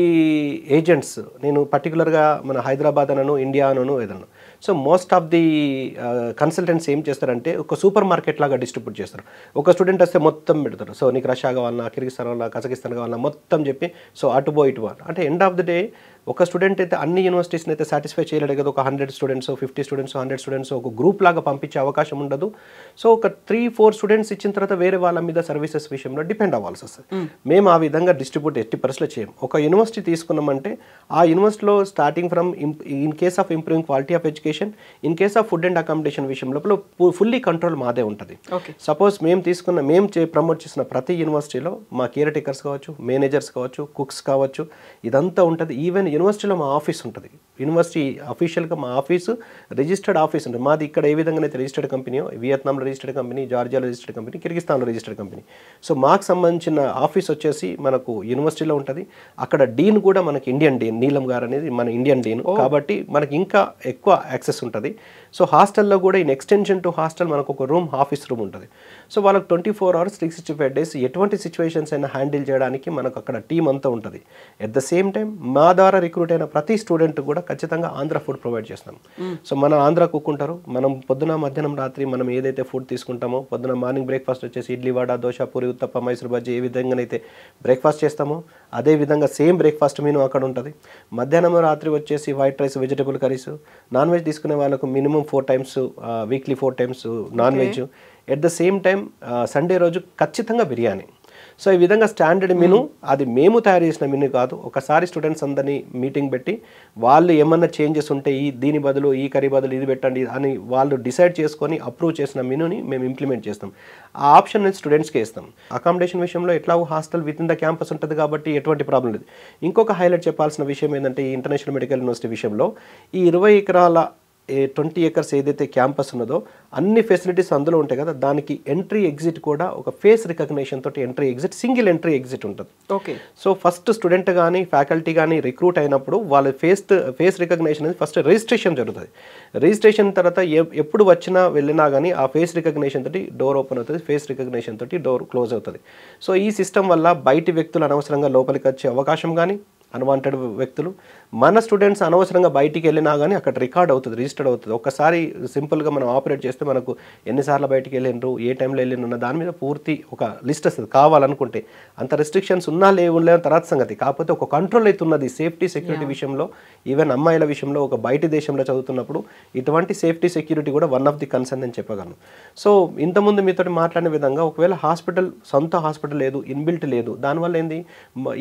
ఏజెంట్స్, నేను పర్టికులర్గా మన హైదరాబాద్ అనను, ఇండియా అనను ఏదన్నా, so most of the consultants ఏం చేస్తారంటే ఒక సూపర్ మార్కెట్ లాగా డిస్ట్రిబ్యూట్ చేస్తారు. ఒక స్టూడెంట్ వస్తే మొత్తం పెడతారు. సో నీకు రష్యా కావాలన్నా, కిర్గిస్తాన్ కావాలన్నా, కజకిస్తాన్ కావాలన్నా మొత్తం చెప్పి సో అటు ఇటు అంటే ఎండ్ ఆఫ్ ది డే ఒక స్టూడెంట్ అయితే అన్ని యూనివర్సిటీస్ని అయితే సాటిస్ఫై చేయలేడు కదా. ఒక 100 స్టూడెంట్స్, 50 స్టూడెంట్స్, 100 స్టూడెంట్స్ ఒక గ్రూప్ లాగా పంపించే అవకాశం ఉండదు. సో ఒక 3-4 స్టూడెంట్స్ ఇచ్చిన తర్వాత వేరే వాళ్ళ మీద సర్వీసెస్ విషయంలో డిపెండ్ అవ్వాల్సి వస్తుంది. మేము ఆ విధంగా డిస్ట్రిబ్యూట్ ఎట్టి పరిస్థితుల్లో చేయం. ఒక యూనివర్సిటీ తీసుకున్నామంటే ఆ యూనివర్సిటీలో starting from in case of improving quality of education, in case of food and accommodation విషయం లోపల ఫుల్లీ కంట్రోల్ మాదే ఉంటుంది. సపోజ్ మేము ప్రమోట్ చేసిన ప్రతి యూనివర్సిటీలో మా కేర్ టేకర్స్ కావచ్చు, మేనేజర్స్ కావచ్చు, కుక్స్ కావచ్చు, ఇదంతా ఉంటుంది. ఈవెన్ యూనివర్సిటీలో మా ఆఫీస్ ఉంటుంది. యూనివర్సిటీ అఫీషియల్గా మా ఆఫీసు రిజిస్టర్డ్ ఆఫీస్ ఉంటుంది. మాది ఇక్కడ ఏ విధంగానైతే రిజిస్టర్డ్ కంపెనీ, వియత్నాంలో రిజిస్టర్డ్ కంపెనీ, జార్జియాలో రిజిస్టర్డ్ కంపెనీ, కిర్గిస్తాన్లో రిజిస్టర్డ్ కంపెనీ. సో మాకు సంబంధించిన ఆఫీస్ వచ్చేసి మనకు యూనివర్సిటీలో ఉంటుంది. అక్కడ డీన్ కూడా మనకి ఇండియన్ డీన్, నీలం గారు అనేది మన ఇండియన్ డీన్, కాబట్టి మనకి ఇంకా ఎక్కువ యాక్సెస్ ఉంటుంది. సో హాస్టల్లో కూడా ఇన్ ఎక్స్టెన్షన్ టు హాస్టల్ మనకు ఒక ఆఫీస్ రూమ్ ఉంటుంది. సో వాళ్ళకి 24 hours 365 days ఎటువంటి సిచ్యువేషన్స్ అయినా హ్యాండిల్ చేయడానికి మనకు అక్కడ టీం అంతా ఉంటుంది. ఎట్ ద సేమ్ టైం మా ద్వారా రిక్రూట్ అయిన ప్రతి స్టూడెంట్ కూడా ఖచ్చితంగా ఆంధ్ర ఫుడ్ ప్రొవైడ్ చేస్తాం. సో మన ఆంధ్ర కుక్ ఉంటారు, మనం పొద్దున మధ్యాహ్నం రాత్రి మనం ఏదైతే ఫుడ్ తీసుకుంటామో, పొద్దున మార్నింగ్ బ్రేక్ఫాస్ట్ వచ్చేసి ఇడ్లీ వడ దోశ పూరి ఉత్తప్ప మైసూర్ బజ్జీ ఏ విధంగానైతే బ్రేక్ఫాస్ట్ చేస్తామో అదే విధంగా సేమ్ బ్రేక్ఫాస్ట్ మెనూ అక్కడ ఉంటుంది. మధ్యాహ్నం రాత్రి వచ్చేసి white rice vegetable curries, non veg తీసుకునే వాళ్ళకు minimum 4 times weekly 4 times non veg. At the same time Sunday రోజు ఖచ్చితంగా బిర్యానీ. సో ఈ విధంగా స్టాండర్డ్ మెనూ, అది మేము తయారు చేసిన మెనూ కాదు. ఒకసారి స్టూడెంట్స్ అందరినీ మీటింగ్ పెట్టి వాళ్ళు ఏమన్నా చేంజెస్ ఉంటే దీని బదులు ఈ కర్రీ బదులు ఇది పెట్టండి అని వాళ్ళు డిసైడ్ చేసుకొని అప్రూవ్ చేసిన మెనూని మేము ఇంప్లిమెంట్ చేస్తాం. ఆ ఆప్షన్ స్టూడెంట్స్కే ఇస్తాం. అకామిడేషన్ విషయంలో ఎట్లా hostel with in the campus ఉంటుంది కాబట్టి ఎటువంటి ప్రాబ్లం లేదు. ఇంకొక హైలైట్ చెప్పాల్సిన విషయం ఏంటంటే ఈ ఇంటర్నేషనల్ మెడికల్ యూనివర్సిటీ విషయంలో ఈ 20 ఎకరాల 20 acres ఏదైతే క్యాంపస్ ఉన్నదో అన్ని ఫెసిలిటీస్ అందులో ఉంటాయి కదా, దానికి ఎంట్రీ ఎగ్జిట్ కూడా ఒక ఫేస్ రికగ్నిషన్ తోటి entry exit, single entry exit ఉంటుంది. ఓకే. సో ఫస్ట్ స్టూడెంట్ కానీ ఫ్యాకల్టీ కానీ రిక్రూట్ అయినప్పుడు వాళ్ళ ఫేస్ రికగ్నిషన్ అనేది ఫస్ట్ రిజిస్ట్రేషన్ జరుగుతుంది. రిజిస్ట్రేషన్ తర్వాత ఎప్పుడు వచ్చినా వెళ్ళినా కానీ ఆ ఫేస్ రికగ్నిషన్ తోటి డోర్ ఓపెన్ అవుతుంది, ఫేస్ రికగ్నిషన్ తోటి డోర్ క్లోజ్ అవుతుంది. సో ఈ సిస్టమ్ వల్ల బయటి వ్యక్తులు అనవసరంగా లోపలికి వచ్చే అవకాశం కానీ, అన్వాంటెడ్ వ్యక్తులు మన స్టూడెంట్స్ అనవసరంగా బయటికి వెళ్ళినా కానీ అక్కడ రికార్డ్ అవుతుంది, రిజిస్టర్డ్ అవుతుంది. ఒక్కసారి సింపుల్గా మనం ఆపరేట్ చేస్తే మనకు ఎన్నిసార్లు బయటికి వెళ్ళిండ్రు, ఏ టైంలో వెళ్ళిన దాని మీద పూర్తి ఒక లిస్ట్ వస్తుంది. కావాలనుకుంటే అంత రెస్ట్రిక్షన్స్ ఉన్నా లేవు తర్వాత సంగతి, కాకపోతే ఒక కంట్రోల్ అవుతున్నది సేఫ్టీ సెక్యూరిటీ విషయంలో. ఈవెన్ అమ్మాయిల విషయంలో ఒక బయటి దేశంలో చదువుతున్నప్పుడు ఇటువంటి సేఫ్టీ సెక్యూరిటీ కూడా వన్ ఆఫ్ ది కన్సర్న్ అని చెప్పగలను. సో ఇంతకుముందు మీతో మాట్లాడిన విధంగా ఒకవేళ హాస్పిటల్ సొంత హాస్పిటల్ లేదు, ఇన్బిల్ట్ లేదు, దానివల్ల ఏంది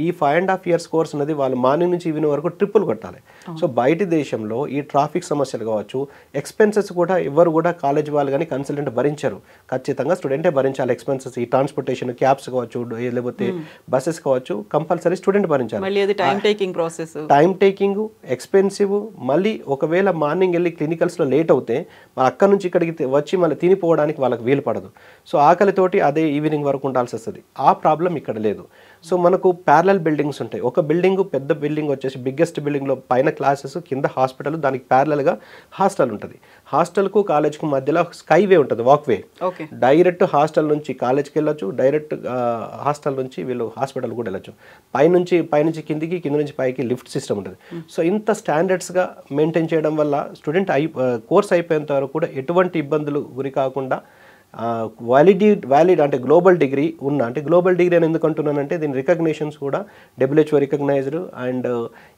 ఈ 5.5 years కోర్స్ అనేది వాళ్ళు మార్నింగ్ నుంచి ఈవినింగ్ వరకు ట్రిప్పులు కొట్టాలి. సో బయటి దేశంలో ఈ ట్రాఫిక్ సమస్యలు కావచ్చు, ఎక్స్పెన్సెస్ కూడా ఎవరు కూడా కాలేజ్ వాళ్ళు కానీ కన్సల్టెంట్ భరించరు, ఖచ్చితంగా స్టూడెంటే భరించాలి ఎక్స్పెన్సెస్. ఈ ట్రాన్స్పోర్టేషన్ క్యాబ్స్ కావచ్చు లేకపోతే బస్సెస్ కావచ్చు కంపల్సరీ స్టూడెంట్ భరించాలి. Time taking, expensive. మళ్ళీ ఒకవేళ మార్నింగ్ వెళ్ళి క్లినికల్స్లో లేట్ అవుతే అక్కడ నుంచి ఇక్కడికి వచ్చి మళ్ళీ తినిపోవడానికి వాళ్ళకి వీలు పడదు. సో ఆకలితోటి అదే ఈవినింగ్ వరకు ఉండాల్సి వస్తుంది. ఆ ప్రాబ్లం ఇక్కడ లేదు. సో మనకు ప్యారలల్ బిల్డింగ్స్ ఉంటాయి. ఒక బిల్డింగ్ పెద్ద బిల్డింగ్ వచ్చేసి బిగ్గెస్ట్ బిల్డింగ్లో పైన క్లాసెస్, కింద హాస్పిటల్, దానికి ప్యారలల్గా హాస్టల్ ఉంటుంది. హాస్టల్కు కాలేజ్కు మధ్యలో స్కైవే ఉంటుంది, వాక్వే. డైరెక్ట్ హాస్టల్ నుంచి కాలేజ్కి వెళ్ళొచ్చు, డైరెక్ట్ హాస్టల్ నుంచి వీళ్ళు హాస్పిటల్ కూడా వెళ్ళొచ్చు. పైనుంచి కిందికి, కింద నుంచి పైకి లిఫ్ట్ సిస్టమ్ ఉంటుంది. సో ఇంత స్టాండర్డ్స్గా మెయింటైన్ చేయడం వల్ల స్టూడెంట్ కోర్స్ అయిపోయేంత వరకు కూడా ఎటువంటి ఇబ్బందులు గురి కాకుండా వ్యాలిడ్ అంటే గ్లోబల్ డిగ్రీ ఉన్న, అంటే గ్లోబల్ డిగ్రీ అని ఎందుకు అంటున్నానంటే దీని రికగ్నేషన్స్ కూడా WHO recognized and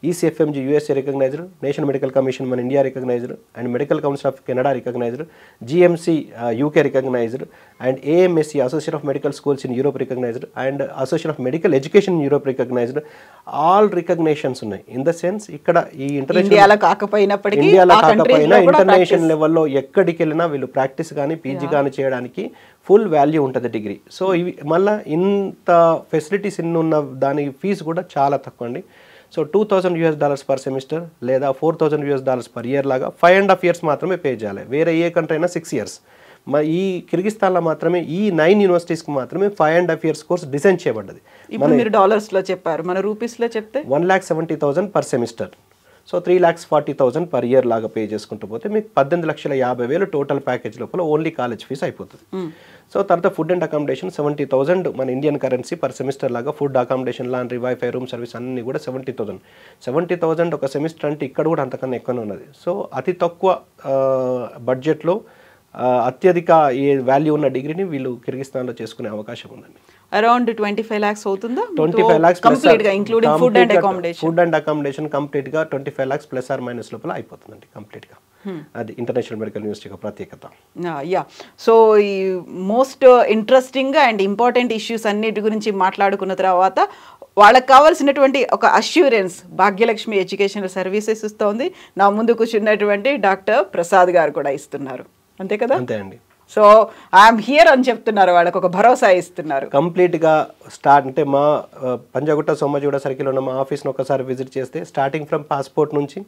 ECFMG USA recognized, national medical commission మన India recognized and medical council of Canada recognized, GMC UK recognized and AMSC association of medical schools in Europe recognized and association of medical education in Europe recognized. All recognitions ఉన్నాయి. In the sense ఇక్కడ ఈ ఇండియాలో కాకపోయినా international లెవెల్లో ఎక్కడికి వెళ్ళినా వీళ్ళు practice కానీ పీజీ కానీ చేయడానికి ఫుల్ వాల్యూ ఉంటుంది డిగ్రీ. సో ఇవి మళ్ళీ ఇంత ఫెసిలిటీస్ ఇన్ని ఉన్న దానికి ఫీజు కూడా చాలా తక్కువ అండి. సో $2,000 పర్ సెమిస్టర్ లేదా $4,000 పర్ ఇయర్ లాగా 5.5 years మాత్రమే పే చేయాలి. వేరే ఏ కంట్రీ అయినా 6 years. ఈ కిర్గిస్తాన్లో మాత్రమే ఈ 9 యూనివర్సిటీస్కి మాత్రమే 5.5 years కోర్స్ డిజైన్ చేయబడ్డది. ఇప్పుడు మీరు డాలర్స్లో చెప్పారు, మన రూపీస్లో చెప్తే 1,70,000 per semester. So 3,40,000 per year లాగా పే చేసుకుంటూ పోతే మీకు 18,50,000 టోటల్ ప్యాకేజ్ లోపల ఓన్లీ కాలేజ్ ఫీజు అయిపోతుంది. సో తర్వాత ఫుడ్ అండ్ అకామిడేషన్ 70,000 మన ఇండియన్ కరెన్సీ పర్ సెమిస్టర్ లాగా. Food, accommodation, laundry, wifi, room service అన్నీ కూడా 70,000 ఒక సెమిస్టర్ అంటే ఇక్కడ కూడా అంతకన్నా ఎక్కువనే ఉన్నది. సో అతి తక్కువ బడ్జెట్లో అత్యధిక వాల్యూ ఉన్న డిగ్రీని వీళ్ళు కిర్గిస్తాన్లో చేసుకునే అవకాశం ఉందండి. అరౌండ్ 25 lakhs అవుతుందా? 25 lakhs కంప్లీట్ గా including food and accommodation complete గా 25 lakhs ప్లస్ ఆర్ మైనస్ లోపల అయిపోతుందండి కంప్లీట్ గా. అది ఇంటర్నేషనల్ మెడికల్ యూనివర్సిటీ యొక్క ప్రత్యేకత. యా. సో ఈ most interesting and important issues అన్నిటి గురించి మాట్లాడుకున్న తర్వాత వాళ్ళకి కావాల్సినటువంటి ఒక అష్యూరెన్స్ భాగ్యలక్ష్మి ఎడ్యుకేషనల్ సర్వీసెస్ ఇస్తోంది. నా ముందు కూర్చున్నటువంటి డాక్టర్ ప్రసాద్ గారు కూడా ఇస్తున్నారు, అంతే కదా? అంతే అండి. సో ఐఎమ్ హియర్ అని చెప్తున్నారు, వాళ్ళకి ఒక భరోసా ఇస్తున్నారు. కంప్లీట్గా స్టార్ట్ అంటే మా పంజాగుట్ట సోమాజిగూడ సర్కిల్ ఉన్న మా ఆఫీస్ని ఒకసారి విజిట్ చేస్తే స్టార్టింగ్ ఫ్రమ్ పాస్పోర్ట్ నుంచి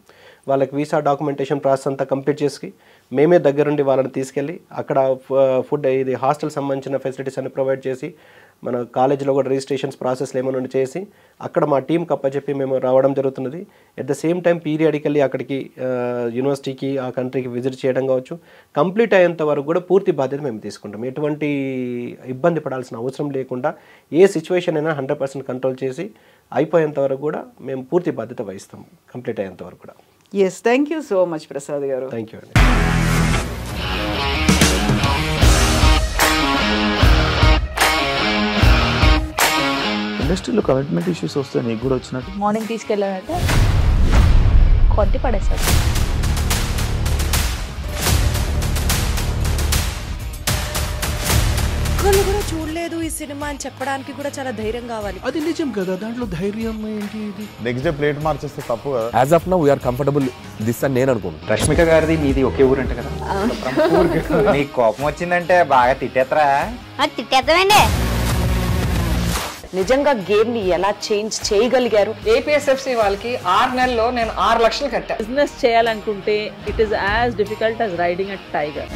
వాళ్ళకి వీసా డాక్యుమెంటేషన్ ప్రాసెస్ అంతా కంప్లీట్ చేసి మేమే దగ్గరుండి వాళ్ళని తీసుకెళ్ళి అక్కడ ఫుడ్ ఇది హాస్టల్ సంబంధించిన ఫెసిలిటీస్ అన్ని ప్రొవైడ్ చేసి మన కాలేజీలో కూడా రిజిస్ట్రేషన్స్ ప్రాసెస్లు ఏమైనా చేసి అక్కడ మా టీంకి అప్పచెప్పి మేము రావడం జరుగుతున్నది. At the same time periodically అక్కడికి యూనివర్సిటీకి ఆ కంట్రీకి విజిట్ చేయడం కావచ్చు. కంప్లీట్ అయ్యేంత వరకు కూడా పూర్తి బాధ్యత మేము తీసుకుంటాం. ఎటువంటి ఇబ్బంది పడాల్సిన అవసరం లేకుండా ఏ సిచ్యువేషన్ అయినా 100% కంట్రోల్ చేసి అయిపోయేంత వరకు కూడా మేము పూర్తి బాధ్యత వహిస్తాం కంప్లీట్ అయ్యేంత వరకు కూడా. Yes, thank you so much Prasad గారు. థ్యాంక్ యూ అండి. ఇండస్ట్రీలో కమిట్మెంట్ ఇష్యూస్ వస్తే నీకు కూడా వచ్చినట్టు? మార్నింగ్ తీసుకెళ్ళానంటే కొట్టి పడేసాడు. ఒక్కళ్ళు కూడా చూడలేదు ఈ సినిమా అని చెప్పడానికి కూడా చాలా ధైర్యం కావాలి. అది నిజం కదా, దాంట్లో ధైర్యం ఏంటి? ఇది నెక్స్ట్ డే ప్లేట్ మార్చేస్తే తప్పు కదా. As of now we are comfortable this అని నేను అనుకుంటున్నాను. రష్మిక గారిది మీది ఒకే ఊరు అంట కదా? నీకు కోపం వచ్చిందంటే బాగా తిట్టేత్తరా? తిట్టేద్దామండి. నిజంగా గేమ్ ని ఎలా చేంజ్ చేయగలిగారు? ఏపీఎస్ఎఫ్సి వాళ్ళకి 6 నెలల్లో నేను 6 లక్షలు కట్టా. బిజినెస్ చేయాలనుకుంటే it is as difficult as riding a tiger.